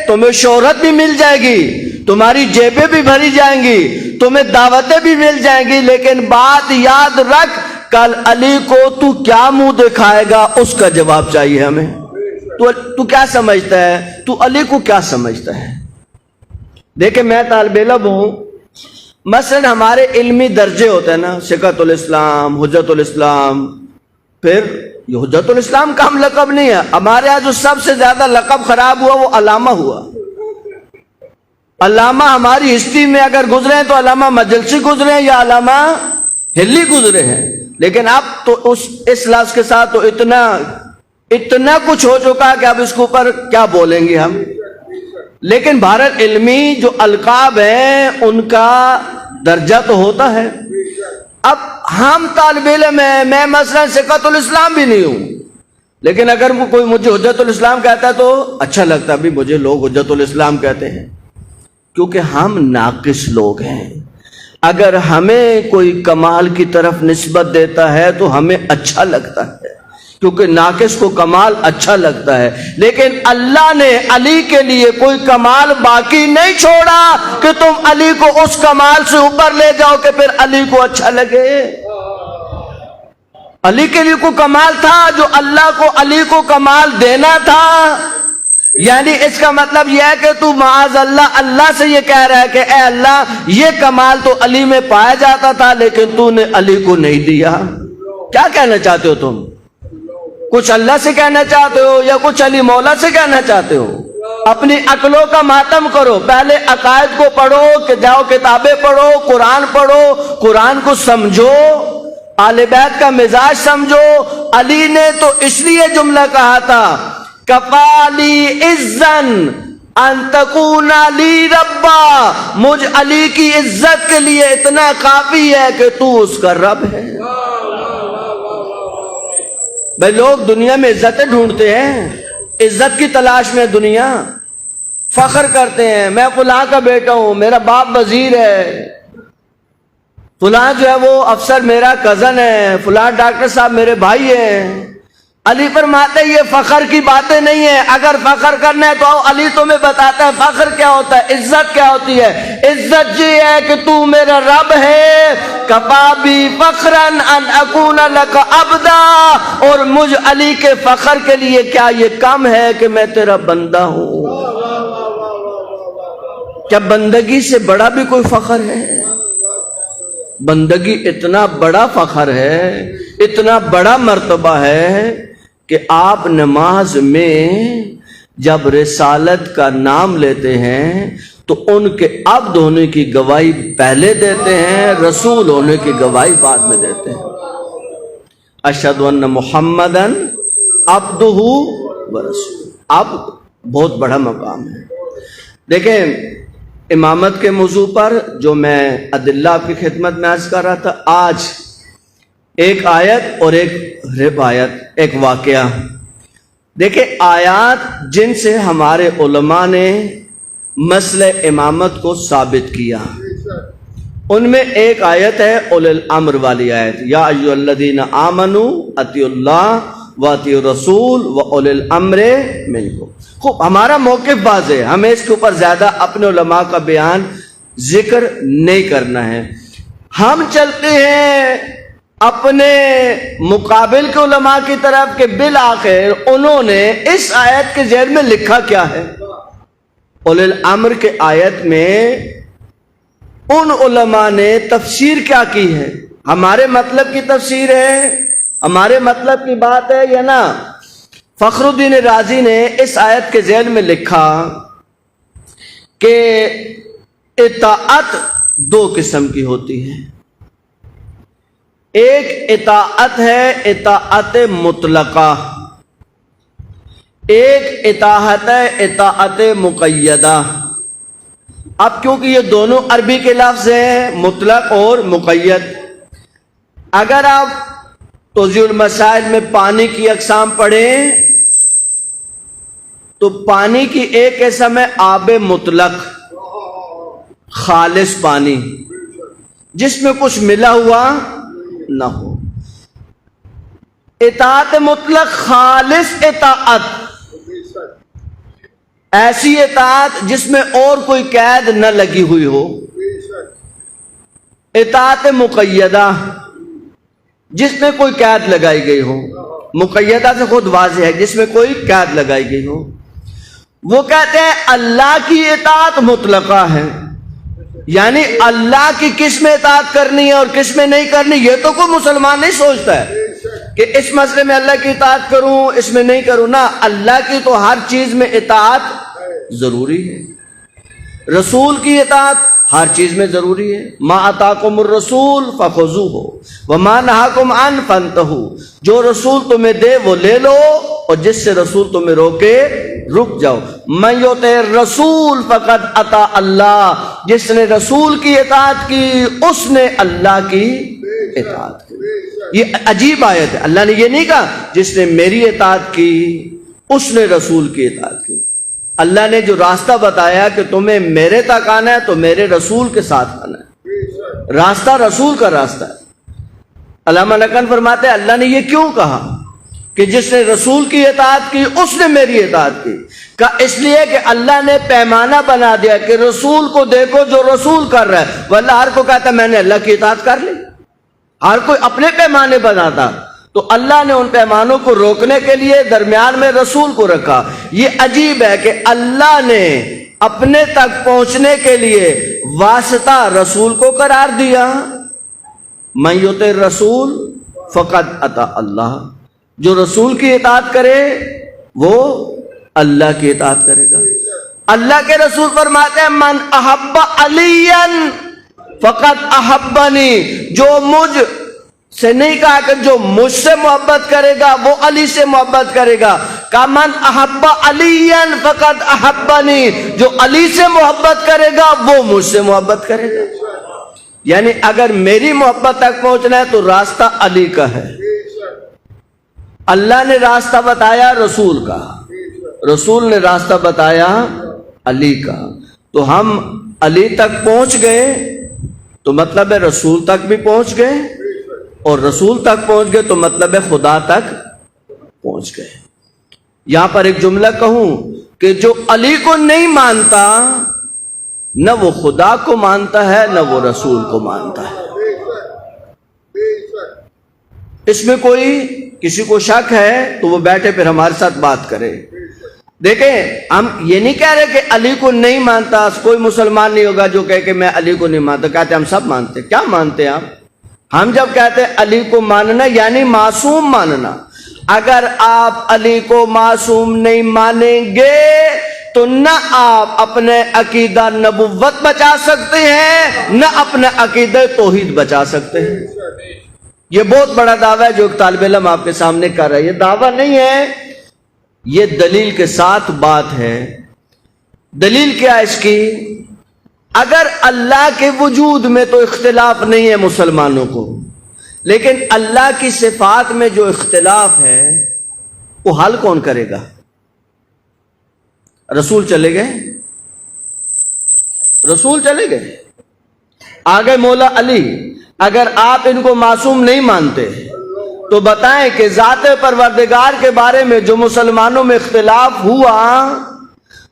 تمہیں شہرت بھی مل جائے گی، تمہاری جیبیں بھی بھری جائیں گی، تمہیں دعوتیں بھی مل جائیں گی، لیکن بات یاد رکھ، کل علی کو تو کیا منہ دکھائے گا اس کا جواب چاہیے ہمیں۔ تو کیا سمجھتا ہے؟ تو علی کو کیا سمجھتا ہے؟ دیکھیں میں طالب علم ہوں، مثلا ہمارے علمی درجے ہوتے ہیں نا، ثقۃ الاسلام، حجت الاسلام، پھر یہ حجت الاسلام کا ہم لقب نہیں ہے، ہمارے یہاں جو سب سے زیادہ لقب خراب ہوا وہ علامہ ہوا۔ علامہ ہماری ہسٹری میں اگر گزرے ہیں تو علامہ مجلسی گزرے ہیں یا علامہ ہلی گزرے ہیں، لیکن اب تو اس لفظ کے ساتھ تو اتنا کچھ ہو چکا کہ اب اس کے اوپر کیا بولیں گے ہم۔ لیکن بھارت علمی جو القاب ہیں ان کا درجہ تو ہوتا ہے۔ اب ہم طالب علم ہیں، میں مثلا ثقۃ الاسلام بھی نہیں ہوں، لیکن اگر کوئی مجھے حجت الاسلام کہتا ہے تو اچھا لگتا ہے، بھی مجھے لوگ حجت الاسلام کہتے ہیں، کیونکہ ہم ناقص لوگ ہیں۔ اگر ہمیں کوئی کمال کی طرف نسبت دیتا ہے تو ہمیں اچھا لگتا ہے، کیونکہ ناقص کو کمال اچھا لگتا ہے، لیکن اللہ نے علی کے لیے کوئی کمال باقی نہیں چھوڑا کہ تم علی کو اس کمال سے اوپر لے جاؤ کہ پھر علی کو اچھا لگے۔ علی کے لیے کوئی کمال تھا جو اللہ کو علی کو کمال دینا تھا، یعنی اس کا مطلب یہ ہے کہ تو معاذ اللہ اللہ سے یہ کہہ رہا ہے کہ اے اللہ یہ کمال تو علی میں پایا جاتا تھا لیکن تو نے علی کو نہیں دیا۔ کیا کہنا چاہتے ہو تم؟ کچھ اللہ سے کہنا چاہتے ہو یا کچھ علی مولا سے کہنا چاہتے ہو؟ اپنی عقلوں کا ماتم کرو، پہلے عقائد کو پڑھو، کہ جاؤ کتابیں پڑھو، قرآن پڑھو، قرآن کو سمجھو، اہل بیت کا مزاج سمجھو۔ علی نے تو اس لیے جملہ کہا تھا کفالی عزن ان تکون لی ربا، مجھ علی کی عزت کے لیے اتنا کافی ہے کہ تو اس کا رب ہے۔ بھائی لوگ دنیا میں عزتیں ڈھونڈتے ہیں، عزت کی تلاش میں دنیا، فخر کرتے ہیں میں فلاں کا بیٹا ہوں، میرا باپ وزیر ہے، فلاں جو ہے وہ افسر میرا کزن ہے، فلاں ڈاکٹر صاحب میرے بھائی ہیں۔ علی فرماتے ہیں یہ فخر کی باتیں نہیں ہیں، اگر فخر کرنا ہے تو آؤ علی تمہیں بتاتا ہے فخر کیا ہوتا ہے، عزت کیا ہوتی ہے۔ عزت یہ ہے کہ تو میرا رب ہے، کفا بی فخرن ان اکون لک عبدا، اور مجھ علی کے فخر کے لیے کیا یہ کم ہے کہ میں تیرا بندہ ہوں؟ کیا بندگی سے بڑا بھی کوئی فخر ہے؟ بندگی اتنا بڑا فخر ہے، اتنا بڑا مرتبہ ہے کہ آپ نماز میں جب رسالت کا نام لیتے ہیں تو ان کے عبد ہونے کی گواہی پہلے دیتے ہیں، رسول ہونے کی گواہی بعد میں دیتے ہیں۔ اشہد ان محمدن عبدہ ورسولہ، عبد بہت بڑا مقام ہے۔ دیکھیں امامت کے موضوع پر جو میں ادلہ آپ کی خدمت میں عرض کر رہا تھا، آج ایک آیت اور ایک روایت، ایک واقعہ دیکھیں، آیات جن سے ہمارے علماء نے مسئلہ امامت کو ثابت کیا، ان میں ایک آیت ہے اولی الامر والی آیت، یا ایھا الذین آمنوا اطیعوا اللہ واطیعوا الرسول واولی الامر منکم۔ خوب، ہمارا موقف واضح ہے، ہمیں اس کے اوپر زیادہ اپنے علماء کا بیان ذکر نہیں کرنا ہے۔ ہم چلتے ہیں اپنے مقابل کے علماء کی طرف کہ بالآخر انہوں نے اس آیت کے ذیل میں لکھا کیا ہے۔ اولی الامر کے آیت میں ان علماء نے تفسیر کیا کی ہے، ہمارے مطلب کی تفسیر ہے، ہمارے مطلب کی بات ہے یا نہ؟ فخر الدین رازی نے اس آیت کے ذیل میں لکھا کہ اطاعت دو قسم کی ہوتی ہے، ایک اطاعت ہے اطاعت مطلقہ، ایک اطاعت ہے اطاعت مقیدہ۔ اب کیونکہ یہ دونوں عربی کے لفظ ہیں، مطلق اور مقید، اگر آپ توضیح المسائل میں پانی کی اقسام پڑھیں تو پانی کی ایک قسم ہے آب مطلق، خالص پانی جس میں کچھ ملا ہوا نہ ہو۔ اطاعت مطلق خالص اطاعت، ایسی اطاعت جس میں اور کوئی قید نہ لگی ہوئی ہو۔ اطاعت مقیدہ جس میں کوئی قید لگائی گئی ہو، مقیدہ سے خود واضح ہے جس میں کوئی قید لگائی گئی ہو۔ وہ کہتے ہیں اللہ کی اطاعت مطلقہ ہے، یعنی اللہ کی کس میں اطاعت کرنی ہے اور کس میں نہیں کرنی، یہ تو کوئی مسلمان نہیں سوچتا ہے کہ اس مسئلے میں اللہ کی اطاعت کروں اس میں نہیں کروں، نہ، اللہ کی تو ہر چیز میں اطاعت ضروری ہے، رسول کی اطاعت ہر چیز میں ضروری ہے۔ ما آتاکم الرسول فخذوہ وما نہاکم عنہ فانتہوا، جو رسول تمہیں دے وہ لے لو اور جس سے رسول تمہیں روکے رک جاؤ۔ من یطع الرسول فقد اطاع اللہ، جس نے رسول کی اطاعت کی اس نے اللہ کی اطاعت کی۔ یہ عجیب آیت ہے، اللہ نے یہ نہیں کہا جس نے میری اطاعت کی اس نے رسول کی اطاعت کی۔ اللہ نے جو راستہ بتایا کہ تمہیں میرے تک آنا ہے تو میرے رسول کے ساتھ آنا ہے، راستہ رسول کا راستہ ہے۔ علامہ لکن فرماتے ہیں اللہ نے یہ کیوں کہا کہ جس نے رسول کی اطاعت کی اس نے میری اطاعت کی؟ کہا اس لیے کہ اللہ نے پیمانہ بنا دیا کہ رسول کو دیکھو جو رسول کر رہا ہے، واللہ ہر کو کہتا ہے میں نے اللہ کی اطاعت کر لی، ہر کوئی اپنے پیمانے بناتا، تو اللہ نے ان پیمانوں کو روکنے کے لیے درمیان میں رسول کو رکھا۔ یہ عجیب ہے کہ اللہ نے اپنے تک پہنچنے کے لیے واسطہ رسول کو قرار دیا۔ من یطع الرسول فقد اطاع اللہ، جو رسول کی اطاعت کرے وہ اللہ کی اطاعت کرے گا۔ اللہ کے رسول فرماتے ہیں من احب علیا فقد احبنی، جو مجھ سے نہیں کہا کہ جو مجھ سے محبت کرے گا وہ علی سے محبت کرے گا، کہ من احب علیا فقد احبنی، جو علی سے محبت کرے گا وہ مجھ سے محبت کرے گا۔ یعنی اگر میری محبت تک پہنچنا ہے تو راستہ علی کا ہے۔ اللہ نے راستہ بتایا رسول کا، رسول نے راستہ بتایا علی کا، تو ہم علی تک پہنچ گئے تو مطلب ہے رسول تک بھی پہنچ گئے، اور رسول تک پہنچ گئے تو مطلب ہے خدا تک پہنچ گئے۔ یہاں پر ایک جملہ کہوں کہ جو علی کو نہیں مانتا نہ وہ خدا کو مانتا ہے نہ وہ رسول کو مانتا ہے۔ اس میں کوئی کسی کو شک ہے تو وہ بیٹھے پھر ہمارے ساتھ بات کرے۔ دیکھیں ہم یہ نہیں کہہ رہے کہ علی کو نہیں مانتا، کوئی مسلمان نہیں ہوگا جو کہے کہ میں علی کو نہیں مانتا، کہتے ہم سب مانتے۔ کیا مانتے ہیں آپ؟ ہم جب کہتے ہیں علی کو ماننا یعنی معصوم ماننا۔ اگر آپ علی کو معصوم نہیں مانیں گے تو نہ آپ اپنے عقیدہ نبوت بچا سکتے ہیں نہ اپنے عقیدہ توحید بچا سکتے ہیں۔ یہ بہت بڑا دعویٰ ہے جو ایک طالب علم آپ کے سامنے کر رہا ہے۔ یہ دعویٰ نہیں ہے، یہ دلیل کے ساتھ بات ہے۔ دلیل کیا اس کی؟ اگر اللہ کے وجود میں تو اختلاف نہیں ہے مسلمانوں کو، لیکن اللہ کی صفات میں جو اختلاف ہے وہ حل کون کرے گا؟ رسول چلے گئے، رسول چلے گئے، آگے مولا علی۔ اگر آپ ان کو معصوم نہیں مانتے تو بتائیں کہ ذات پروردگار کے بارے میں جو مسلمانوں میں اختلاف ہوا،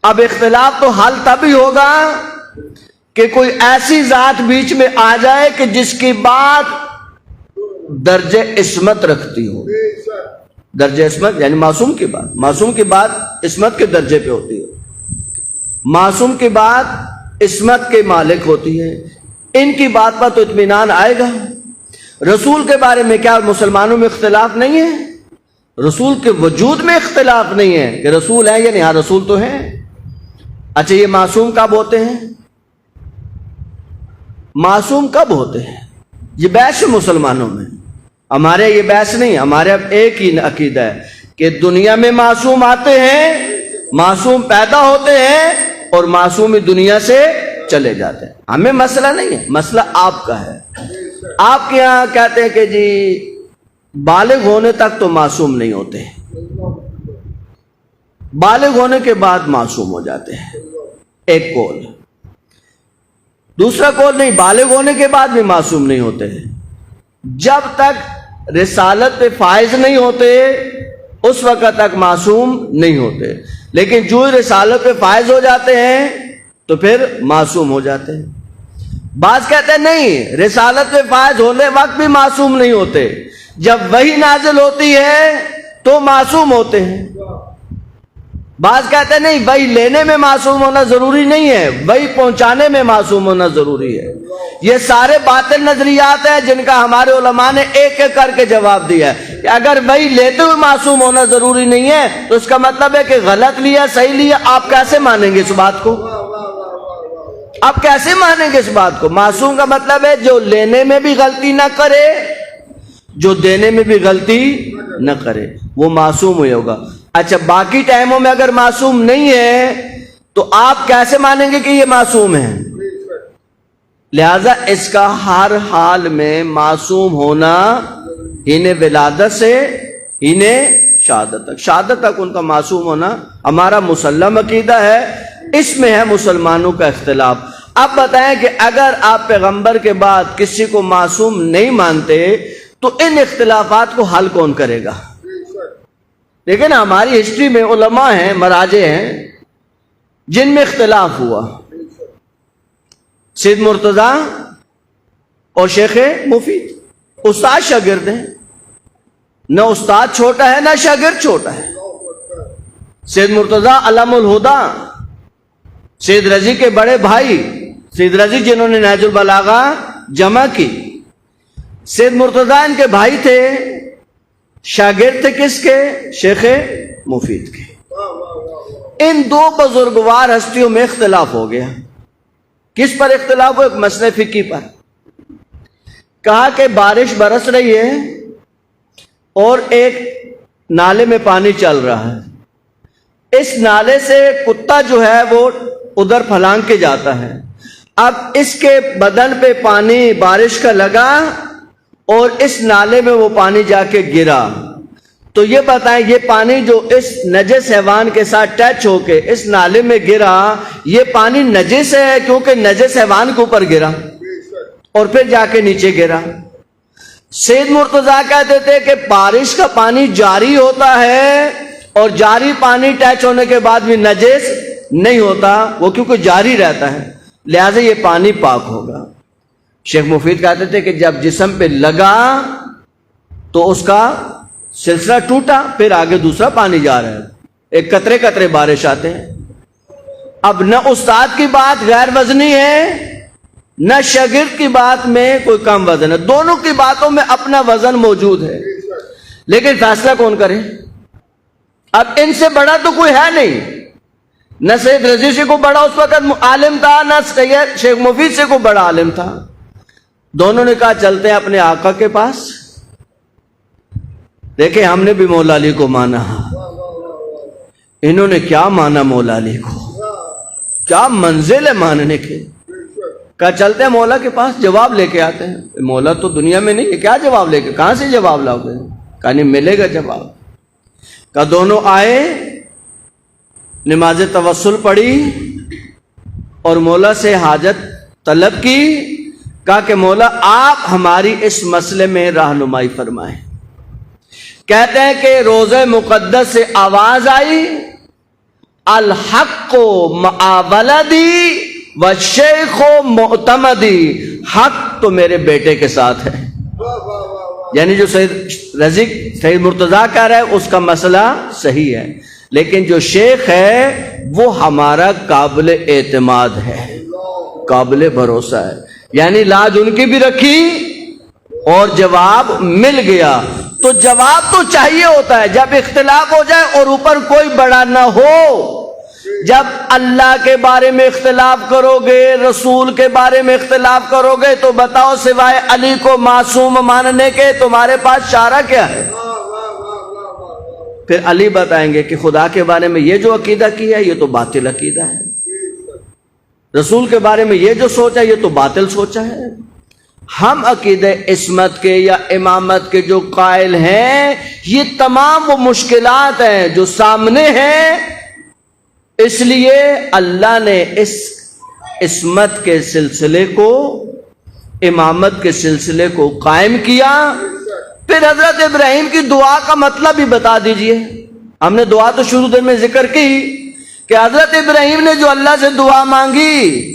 اب اختلاف تو حل تب ہی ہوگا کہ کوئی ایسی ذات بیچ میں آ جائے کہ جس کی بات درجہ عصمت رکھتی ہو۔ درجہ عصمت یعنی معصوم کی بات، معصوم کی بات عصمت کے درجے پہ ہوتی ہے، معصوم کی بات عصمت کے مالک ہوتی ہے۔ ان کی بات پر تو اطمینان آئے گا۔ رسول کے بارے میں کیا مسلمانوں میں اختلاف نہیں ہے؟ رسول کے وجود میں اختلاف نہیں ہے کہ رسول ہیں یا نہیں، ہاں رسول تو ہیں۔ اچھا یہ معصوم کب ہوتے ہیں؟ معصوم کب ہوتے ہیں؟ یہ بحث ہے مسلمانوں میں، ہمارے یہ بحث نہیں، ہمارے اب ایک ہی عقیدہ ہے کہ دنیا میں معصوم آتے ہیں، معصوم پیدا ہوتے ہیں اور معصوم ہی دنیا سے چلے جاتے ہیں۔ ہمیں مسئلہ نہیں ہے، مسئلہ آپ کا ہے۔ آپ کے یہاں کہتے ہیں کہ جی بالغ ہونے تک تو معصوم نہیں ہوتے، بالغ ہونے کے بعد معصوم ہو جاتے ہیں، ایک قول۔ دوسرا قول نہیں، بالغ ہونے کے بعد بھی معصوم نہیں ہوتے، جب تک رسالت پہ فائز نہیں ہوتے اس وقت تک معصوم نہیں ہوتے، لیکن جو رسالت پہ فائز ہو جاتے ہیں تو پھر معصوم ہو جاتے ہیں۔ بعض کہتے ہیں نہیں، رسالت پہ فائز ہونے وقت بھی معصوم نہیں ہوتے، جب وحی نازل ہوتی ہے تو معصوم ہوتے ہیں۔ بعض کہتے ہیں نہیں، وحی لینے میں معصوم ہونا ضروری نہیں ہے، وحی پہنچانے میں معصوم ہونا ضروری ہے۔ یہ سارے باطل نظریات ہیں جن کا ہمارے علماء نے ایک ایک کر کے جواب دیا ہے کہ اگر وحی لیتے ہوئے معصوم ہونا ضروری نہیں ہے تو اس کا مطلب ہے کہ غلط لیا صحیح لیا، آپ کیسے مانیں گے اس بات کو؟ آپ کیسے مانیں گے اس بات کو؟ معصوم کا مطلب ہے جو لینے میں بھی غلطی نہ کرے، جو دینے میں بھی غلطی نہ کرے، وہ معصوم ہوئے ہوگا۔ اچھا باقی ٹائموں میں اگر معصوم نہیں ہے تو آپ کیسے مانیں گے کہ یہ معصوم ہے؟ لہذا اس کا ہر حال میں معصوم ہونا انہیں ولادت سے انہیں شہادت تک، شہادت تک ان کا معصوم ہونا ہمارا مسلم عقیدہ ہے۔ اس میں ہے مسلمانوں کا اختلاف۔ اب بتائیں کہ اگر آپ پیغمبر کے بعد کسی کو معصوم نہیں مانتے تو ان اختلافات کو حل کون کرے گا؟ لیکن ہماری ہسٹری میں علماء ہیں، مراجع ہیں جن میں اختلاف ہوا۔ سید مرتضیٰ اور شیخ مفید استاد شاگرد ہیں، نہ استاد چھوٹا ہے نہ شاگرد چھوٹا ہے۔ سید مرتضیٰ علم الہدا، سید رضی کے بڑے بھائی، سید رضی جنہوں نے نہج البلاغہ جمع کی، سید مرتضیٰ ان کے بھائی تھے، شاگرد تھے کس کے؟ شیخ مفید کے۔ ان دو بزرگوار ہستیوں میں اختلاف ہو گیا۔ کس پر اختلاف ہو؟ ایک مسئلہ فقہی پر۔ کہا کہ بارش برس رہی ہے اور ایک نالے میں پانی چل رہا ہے، اس نالے سے کتا جو ہے وہ ادھر پھلانگ کے جاتا ہے، اب اس کے بدن پہ پانی بارش کا لگا اور اس نالے میں وہ پانی جا کے گرا، تو یہ بتائیں یہ پانی جو اس نجس حیوان کے ساتھ ٹچ ہو کے اس نالے میں گرا، یہ پانی نجس ہے کیونکہ نجس حیوان کے اوپر گرا، اور پھر جا کے نیچے گرا۔ سید مرتضیٰ کہتے تھے کہ بارش کا پانی جاری ہوتا ہے اور جاری پانی ٹچ ہونے کے بعد بھی نجس نہیں ہوتا، وہ کیونکہ جاری رہتا ہے، لہذا یہ پانی پاک ہوگا۔ شیخ مفید کہتے تھے کہ جب جسم پہ لگا تو اس کا سلسلہ ٹوٹا، پھر آگے دوسرا پانی جا رہا ہے، ایک قطرے قطرے بارش آتے ہیں۔ اب نہ استاد کی بات غیر وزنی ہے نہ شاگرد کی بات میں کوئی کم وزن ہے، دونوں کی باتوں میں اپنا وزن موجود ہے، لیکن فیصلہ کون کرے؟ اب ان سے بڑا تو کوئی ہے نہیں، نہ سید رضی سے کوئی بڑا اس وقت عالم تھا، نہ سید شیخ مفید سے کوئی بڑا عالم تھا۔ دونوں نے کہا چلتے ہیں اپنے آقا کے پاس۔ دیکھیں ہم نے بھی مولا علی کو مانا، انہوں نے کیا مانا مولا علی کو، کیا منزل ہے ماننے کے۔ کہا چلتے ہیں مولا کے پاس، جواب لے کے آتے ہیں۔ مولا تو دنیا میں نہیں ہے، کیا جواب لے کے، کہاں سے جواب لاؤ گے؟ کہا نہیں ملے گا جواب۔ کہا دونوں آئے، نماز توسل پڑھی اور مولا سے حاجت طلب کی۔ کہا کہ مولا آپ ہماری اس مسئلے میں رہنمائی فرمائیں۔ کہتے ہیں کہ روضہ مقدس سے آواز آئی، الحق مع ولدی والشیخ معتمدی، حق تو میرے بیٹے کے ساتھ ہے، یعنی جو سید مرتضیٰ کہہ رہا ہے اس کا مسئلہ صحیح ہے، لیکن جو شیخ ہے وہ ہمارا قابل اعتماد ہے، قابل بھروسہ ہے، یعنی لاج ان کی بھی رکھی اور جواب مل گیا۔ تو جواب تو چاہیے ہوتا ہے جب اختلاف ہو جائے اور اوپر کوئی بڑا نہ ہو۔ جب اللہ کے بارے میں اختلاف کرو گے، رسول کے بارے میں اختلاف کرو گے، تو بتاؤ سوائے علی کو معصوم ماننے کے تمہارے پاس چارہ کیا ہے؟ پھر علی بتائیں گے کہ خدا کے بارے میں یہ جو عقیدہ کیا ہے یہ تو باطل عقیدہ ہے، رسول کے بارے میں یہ جو سوچا یہ تو باطل سوچا ہے۔ ہم عقیدہ عصمت کے یا امامت کے جو قائل ہیں، یہ تمام وہ مشکلات ہیں جو سامنے ہیں، اس لیے اللہ نے اس عصمت کے سلسلے کو، امامت کے سلسلے کو قائم کیا۔ پھر حضرت ابراہیم کی دعا کا مطلب بھی بتا دیجئے۔ ہم نے دعا تو شروع دن میں ذکر کی کہ حضرت ابراہیم نے جو اللہ سے دعا مانگی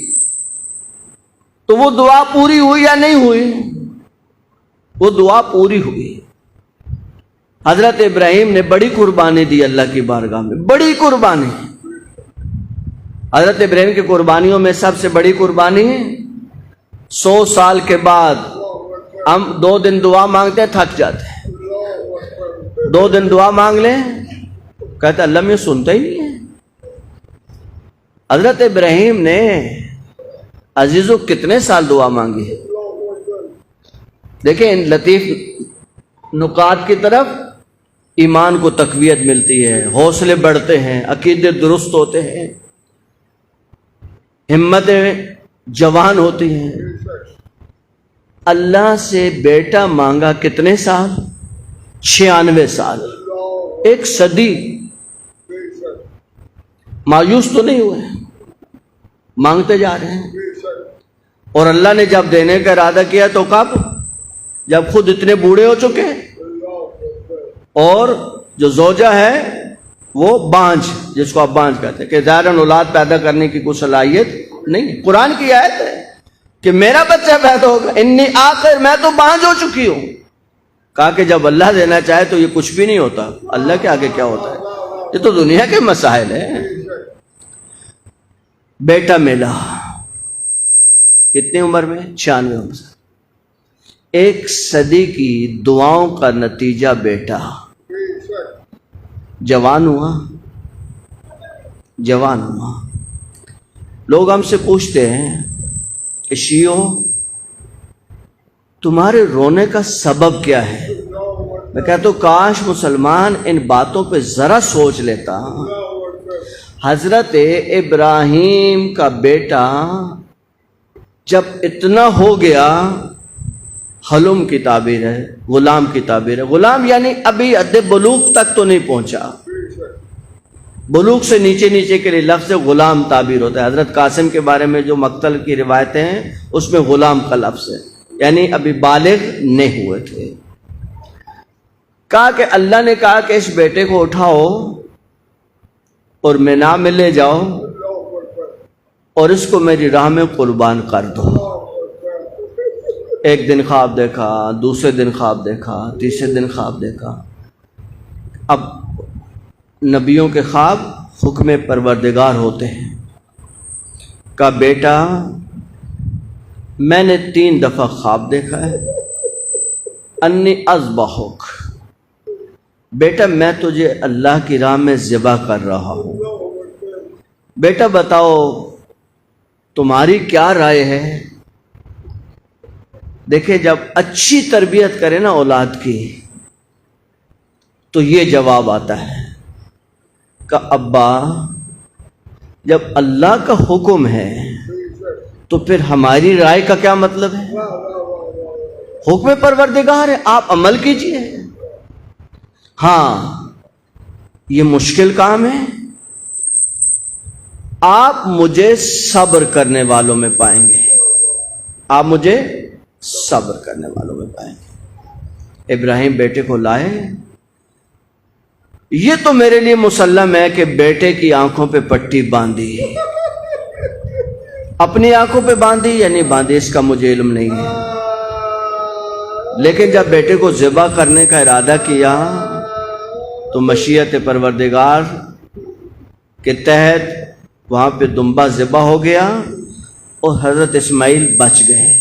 تو وہ دعا پوری ہوئی یا نہیں ہوئی؟ وہ دعا پوری ہوئی۔ حضرت ابراہیم نے بڑی قربانی دی اللہ کی بارگاہ میں، بڑی قربانی۔ حضرت ابراہیم کی قربانیوں میں سب سے بڑی قربانی 100 سال کے بعد ہم 2 دن دعا مانگتے ہیں، تھک جاتے ہیں، 2 دن دعا مانگ لیں کہتے اللہ میں سنتا ہی نہیں ہے۔ حضرت ابراہیم نے عزیزو کتنے سال دعا مانگی ہے؟ دیکھیں ان لطیف نکات کی طرف ایمان کو تقویت ملتی ہے، حوصلے بڑھتے ہیں، عقیدے درست ہوتے ہیں، ہمتیں جوان ہوتی ہیں۔ اللہ سے بیٹا مانگا کتنے سال؟ 96 سال، 1 صدی۔ مایوس تو نہیں ہوئے، مانگتے جا رہے ہیں۔ اور اللہ نے جب دینے کا ارادہ کیا تو کب؟ جب خود اتنے بوڑھے ہو چکے اور جو زوجہ ہے وہ بانجھ، جس کو آپ بانجھ کہتے ہیں، کہ ظاہراً اولاد پیدا کرنے کی کوئی صلاحیت نہیں۔ قرآن کی آیت ہے کہ میرا بچہ پیدا ہوگا، انی آخر، میں تو بانجھ ہو چکی ہوں۔ کہا کہ جب اللہ دینا چاہے تو یہ کچھ بھی نہیں ہوتا، اللہ کے آگے کیا ہوتا ہے؟ یہ تو دنیا کے مسائل ہیں۔ بیٹا ملا، کتنی عمر میں؟ 96 عمر سے۔ 1 صدی کی دعاؤں کا نتیجہ بیٹا جوان ہوا، جوان ہوا۔ لوگ ہم سے پوچھتے ہیں کہ شیعو تمہارے رونے کا سبب کیا ہے؟ میں کہتا ہوں کاش مسلمان ان باتوں پہ ذرا سوچ لیتا۔ حضرت ابراہیم کا بیٹا جب اتنا ہو گیا، حلم کی تعبیر ہے، غلام کی تعبیر ہے، غلام یعنی ابھی حد بلوغ تک تو نہیں پہنچا، بلوغ سے نیچے نیچے کے لیے لفظ غلام تعبیر ہوتا ہے۔ حضرت قاسم کے بارے میں جو مقتل کی روایتیں ہیں اس میں غلام کا لفظ ہے۔ یعنی ابھی بالغ نہیں ہوئے تھے۔ کہا کہ اللہ نے کہا کہ اس بیٹے کو اٹھاؤ اور مینا میں لے جاؤ اور اس کو میری راہ میں قربان کر دو۔ ایک دن خواب دیکھا، دوسرے دن خواب دیکھا، تیسرے دن خواب دیکھا۔ اب نبیوں کے خواب حکم پروردگار ہوتے ہیں۔ کہا بیٹا میں نے 3 دفعہ خواب دیکھا ہے، انی اذبحک، بیٹا میں تجھے اللہ کی راہ میں ذبح کر رہا ہوں، بیٹا بتاؤ تمہاری کیا رائے ہے؟ دیکھیں جب اچھی تربیت کرے نا اولاد کی تو یہ جواب آتا ہے کہ ابا جب اللہ کا حکم ہے تو پھر ہماری رائے کا کیا مطلب ہے؟ حکم پروردگار ہے، آپ عمل کیجئے۔ ہاں یہ مشکل کام ہے، آپ مجھے صبر کرنے والوں میں پائیں گے، آپ مجھے صبر کرنے والوں میں پائیں گے۔ ابراہیم بیٹے کو لائے۔ یہ تو میرے لیے مسلم ہے کہ بیٹے کی آنکھوں پہ پٹی باندھی، اپنی آنکھوں پہ باندھی یا نہیں باندھی اس کا مجھے علم نہیں ہے، لیکن جب بیٹے کو ذبح کرنے کا ارادہ کیا تو مشیت پروردگار کے تحت وہاں پہ دمبا ذبح ہو گیا اور حضرت اسماعیل بچ گئے،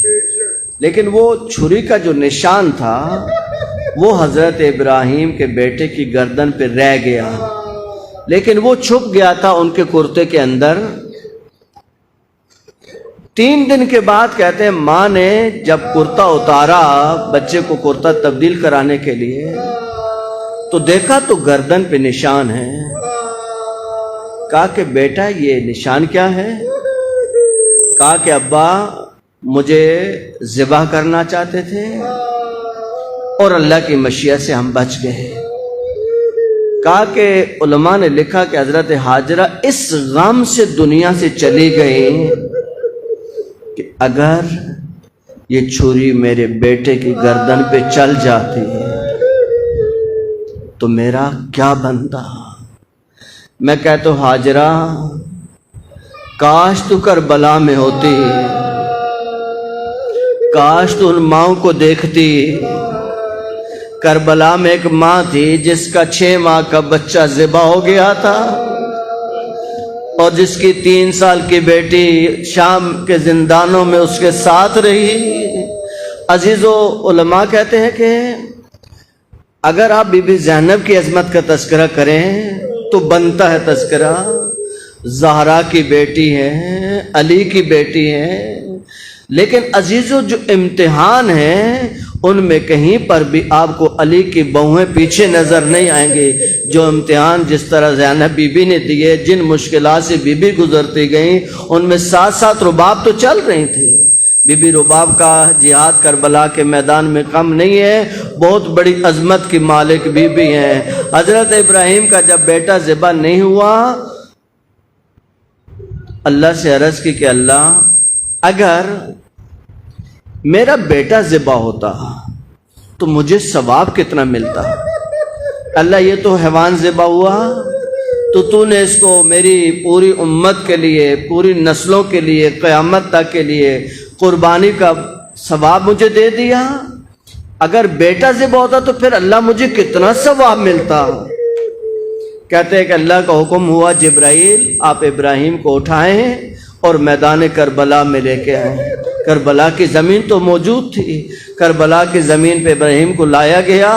لیکن وہ چھری کا جو نشان تھا وہ حضرت ابراہیم کے بیٹے کی گردن پہ رہ گیا، لیکن وہ چھپ گیا تھا ان کے کرتے کے اندر۔ 3 دن کے بعد کہتے ہیں ماں نے جب کرتا اتارا بچے کو کرتا تبدیل کرانے کے لیے تو دیکھا تو گردن پہ نشان ہے۔ کہا کہ بیٹا یہ نشان کیا ہے؟ کہا کہ ابا مجھے ذبح کرنا چاہتے تھے اور اللہ کی مشیت سے ہم بچ گئے۔ کہا کہ علماء نے لکھا کہ حضرت ہاجرہ اس غم سے دنیا سے چلی گئی کہ اگر یہ چھری میرے بیٹے کی گردن پہ چل جاتی تو میرا کیا بنتا۔ میں کہتا ہوں ہاجرہ کاش تو کربلا میں ہوتی، کاش تو ان ماؤں کو دیکھتی۔ کربلا میں ایک ماں تھی جس کا 6 ماہ کا بچہ ذبح ہو گیا تھا اور جس کی 3 سال کی بیٹی شام کے زندانوں میں اس کے ساتھ رہی۔ عزیزو علماء کہتے ہیں کہ اگر آپ بی بی زینب کی عظمت کا تذکرہ کریں تو بنتا ہے تذکرہ، زہرا کی بیٹی ہے، علی کی بیٹی ہے، لیکن عزیزو جو امتحان ہیں ان میں کہیں پر بھی آپ کو علی کی بہویں پیچھے نظر نہیں آئیں گے۔ جو امتحان جس طرح زینب بی بی نے دیے، جن مشکلات سے بی بی گزرتی گئیں، ان میں ساتھ ساتھ رباب تو چل رہی تھی۔ بی بی رباب کا جہاد کربلا کے میدان میں کم نہیں ہے، بہت بڑی عظمت کی مالک بی بی ہیں۔ حضرت ابراہیم کا جب بیٹا ذبح نہیں ہوا، اللہ سے عرض کی کہ اللہ اگر میرا بیٹا ذبح ہوتا تو مجھے ثواب کتنا ملتا۔ اللہ یہ تو حیوان ذبح ہوا تو نے اس کو میری پوری امت کے لیے، پوری نسلوں کے لیے، قیامت تک کے لیے قربانی کا ثواب مجھے دے دیا۔ اگر بیٹا ذبح ہوتا تو پھر اللہ مجھے کتنا ثواب ملتا۔ کہتے ہیں کہ اللہ کا حکم ہوا جبرائیل آپ ابراہیم کو اٹھائیں اور میدان کربلا میں لے کے آئیں۔ کربلا کی زمین تو موجود تھی، کربلا کی زمین پہ ابراہیم کو لایا گیا۔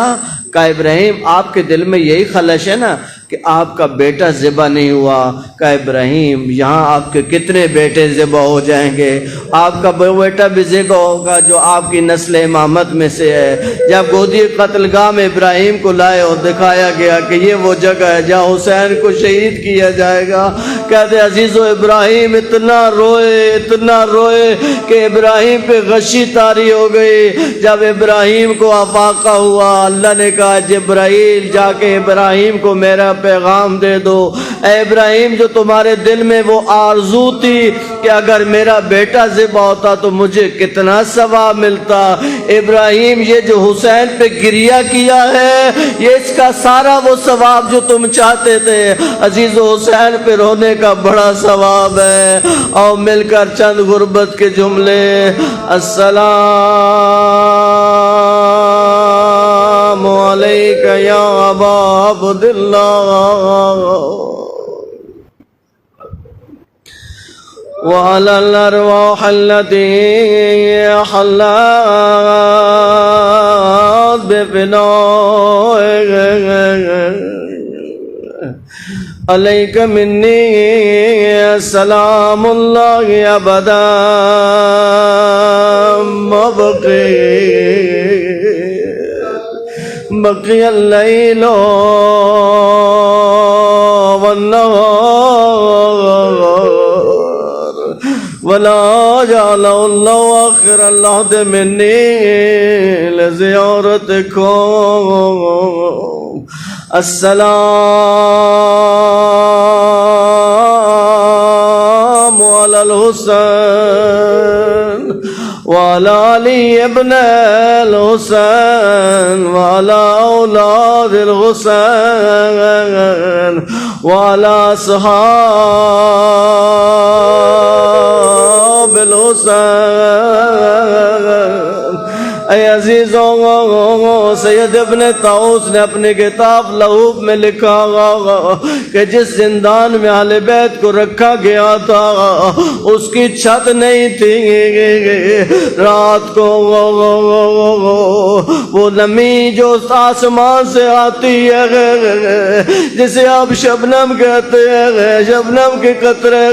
کہا ابراہیم آپ کے دل میں یہی خلش ہے نا کہ آپ کا بیٹا ذبح نہیں ہوا۔ کہا ابراہیم یہاں آپ کے کتنے بیٹے ذبح ہو جائیں گے، آپ کا بیٹا بھی ذبح ہوگا جو آپ کی نسل امامت میں سے ہے۔ جب گودی قتل گاہ میں ابراہیم کو لائے اور دکھایا گیا کہ یہ وہ جگہ ہے جہاں حسین کو شہید کیا جائے گا، کہتے عزیزو ابراہیم اتنا روئے کہ ابراہیم پہ غشی طاری ہو گئی۔ جب ابراہیم کو افاقہ ہوا، اللہ نے کہا جبرائیل جا کے ابراہیم کو میرا پیغام دے دو۔ اے ابراہیم جو تمہارے دل میں وہ آرزو تھی کہ اگر میرا بیٹا ذبح ہوتا تو مجھے کتنا ثواب ملتا۔ ابراہیم یہ جو حسین پہ گریہ کیا ہے یہ اس کا سارا وہ ثواب جو تم چاہتے تھے، عزیز و حسین پہ رونے کا بڑا ثواب ہے۔ اور مل کر چند غربت کے جملے، السلام علیک یا ابا عبداللہ وعلى الأرواح التي حلت بفنائك عليك مني سلام الله أبدا ما بقي الليل والنهار ولا جعل الله آخر العهد مني لزيارتكم السلام على الحسين وعلى علي ابن الحسين وعلى أولاد الحسين وعلى أصحاب الحسين۔ اے عزیزوں، سید ابن طاؤس نے اپنی کتاب لہوب میں لکھا کہ جس زندان میں اہل بیت کو رکھا گیا تھا اس کی چھت نہیں تھی، رات کو وہ نمی جو آسمان سے آتی ہے جسے آپ شبنم کہتے ہیں، شبنم کے قطرے،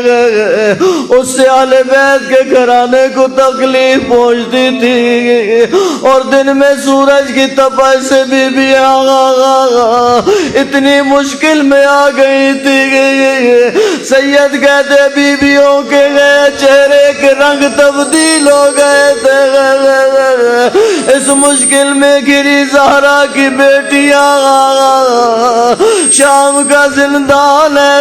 اس سے اہل بیت کے گھرانے کو تکلیف پہنچتی تھی، اور دن میں سورج کی تپش سے بی بی اتنی مشکل میں آ گئی تھی۔ سید کہتے بیویوں کے چہرے کے رنگ تبدیل ہو گئے تھے۔ اس مشکل میں گری زہرا کی بیٹیاں، شام کا زندان ہے،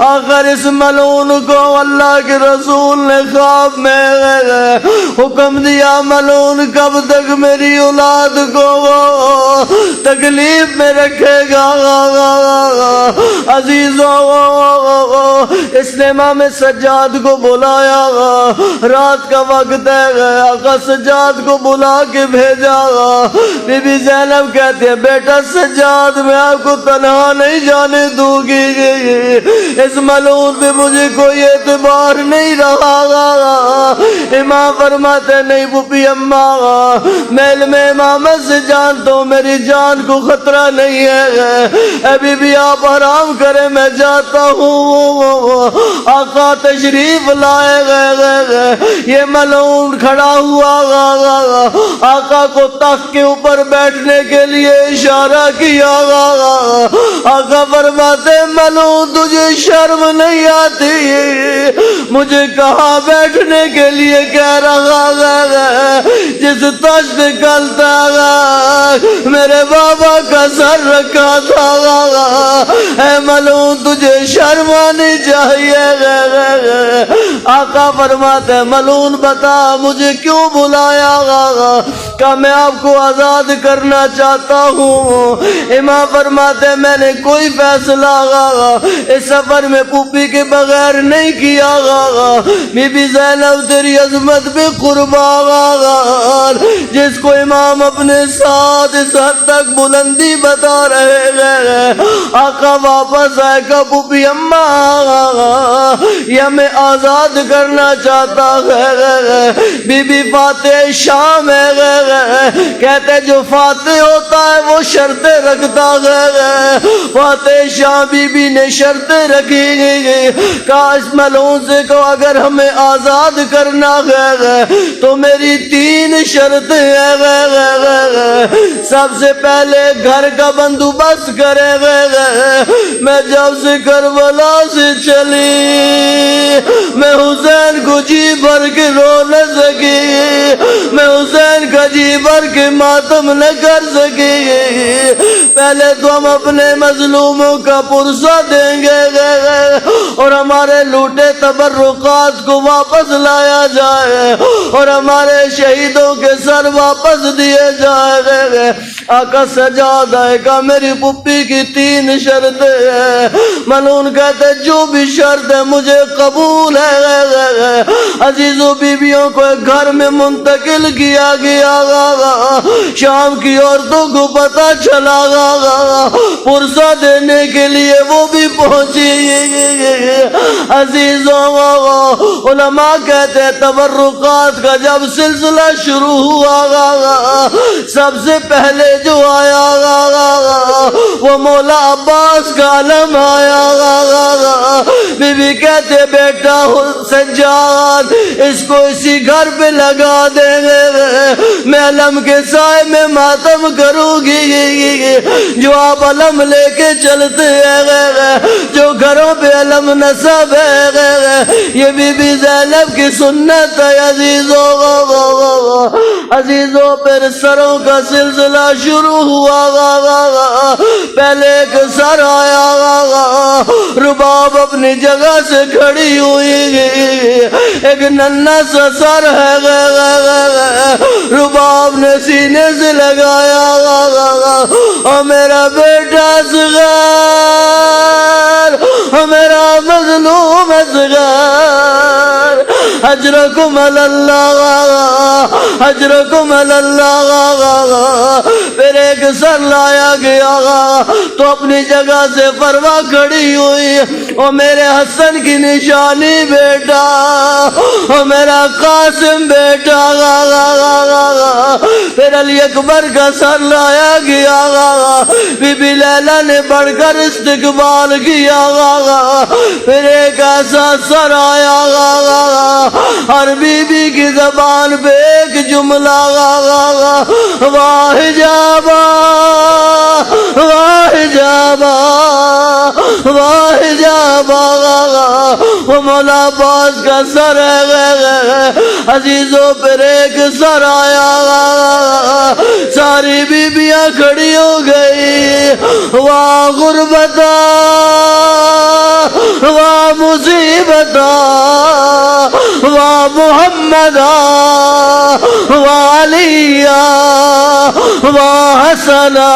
آخر اس ملعون کو اللہ کے رسول نے خواب میں حکم دیا، ملعون کب تک میری اولاد کو تکلیف میں رکھے گا۔ عزیزوں، اس نے امام سجاد کو بلایا، رات کا وقت ہے، آقا سجاد کو بلا کے بھیجا۔ بی بی زینب کہتے ہیں بیٹا سجاد میں آپ کو تنہا نہیں جانے دوں گی، اس ملعون پہ مجھے کوئی اعتبار نہیں رہا۔ امام فرماتے نہیں پھوپھی اماں، میں علم امامت سے جانتا ہوں میری جان کو خطرہ نہیں ہے، ابھی بھی آپ آرام کریں میں جاتا ہوں۔ آقا تشریف لائے گئے، یہ ملعون کھڑا ہوا، آقا کو تخت کے اوپر بیٹھنے کے لیے اشارہ کیا۔ آقا فرماتے ملعون تجھے شرم نہیں آتی، مجھے کہاں بیٹھنے کے لیے کہہ رہا ہے، جس تشت کلتا میرے بابا کا سر رکھا تھا۔ اے ملعون تجھے شرم آنی چاہیے۔ آقا فرماتے ملعون بتا مجھے کیوں بلایا؟ کہ میں آپ کو آزاد کرنا چاہتا ہوں۔ امام فرماتے میں نے کوئی فیصلہ اس سفر میں پھوپھی کے بغیر نہیں کیا۔ بی بی زینب تیری عظمت پہ قربان، جس کو امام اپنے ساتھ اس حد تک بلندی بتا رہے ہیں۔ آقا واپس آئے گا پھوپھی اماں یہ ہمیں آزاد کرنا چاہتا ہے۔ بی بی فاتح شام ہے، کہتے جو فاتح ہوتا ہے وہ شرطیں رکھتا ہے۔ فاتح شام بی بی نے شرطیں رکھی، کاش ملعون سے کو اگر ہمیں آزاد کرنا ہے تو میری 3 شرطیں ہیں۔ سب سے پہلے گھر کا بندوبست کرے، میں جب سے کربلا سے چلی میں حسین کو جی بھر کے رو نہ سکی، میں حسین کا جی بھر کے ماتم نہ کر سکی۔ پہلے تو ہم اپنے مظلوموں کا پرسہ دیں گے اور ہمارے لوٹے تبرکات کو واپس لایا جائے اور ہمارے شہیدوں کے سر واپس دیے جائے۔ آقا سجاد آئے گا میری پپی کی 3 شرطیں ہیں۔ ملون کہتے جو بھی شرط ہے مجھے قبول ہے۔ عزیزوں بیویوں کو گھر میں منتقل کیا گیا، شام کی عورتوں کو پتہ چلا، پرسہ دینے کے لیے وہ بھی پہنچی۔ عزیزوں علماء کہتے ہیں تبرکات کا جب سلسلہ شروع ہوا سب سے پہلے جو آیا وہ مولا عباس کا علم آیا۔ بی بی کہتے بیٹا سجاد اس کو اسی گھر پہ لگا دیں گے، میں علم کے سائے میں ماتم کروں گی۔ جو آپ علم لے کے چلتے ہیں جو گھروں پہ علم نصب ہے یہ بی بی زینب کی سنت ہے۔ عزیزوں پھر سروں کا سلسلہ شروع ہوا۔ پہلے ایک سر آیا، رباب اپنی جگہ سے کھڑی ہوئی، ایک ننھا سا سر ہے رباب نے سینے سے لگایا، اور میرا بیٹا اصغر، اور میرا مظلوم اصغر، اجرکم اللہ، اجرکم اللہ۔ پھر ایک سر لایا گیا تو اپنی جگہ سے فروا کھڑی ہوئی، اور میرے حسن کی نشانی بیٹا، اور میرا قاسم بیٹا۔ پھر علی اکبر کا سر لایا گیا، بی بی لیلا نے بڑھ کر استقبال کیا۔ پھر ایک ایسا سر آیا ہر بی بی کی زبان پہ ایک جملہ، واہ جابا واہ جابا واہ جابا، وہ مولا عباس کا سر ہے۔ عزیزوں پھر ایک سر آیا، ساری بیبیاں کھڑی ہو گئی، واہ غربتا واہ مصیبتا واہ محمدا واہ علیہ واہ حسنا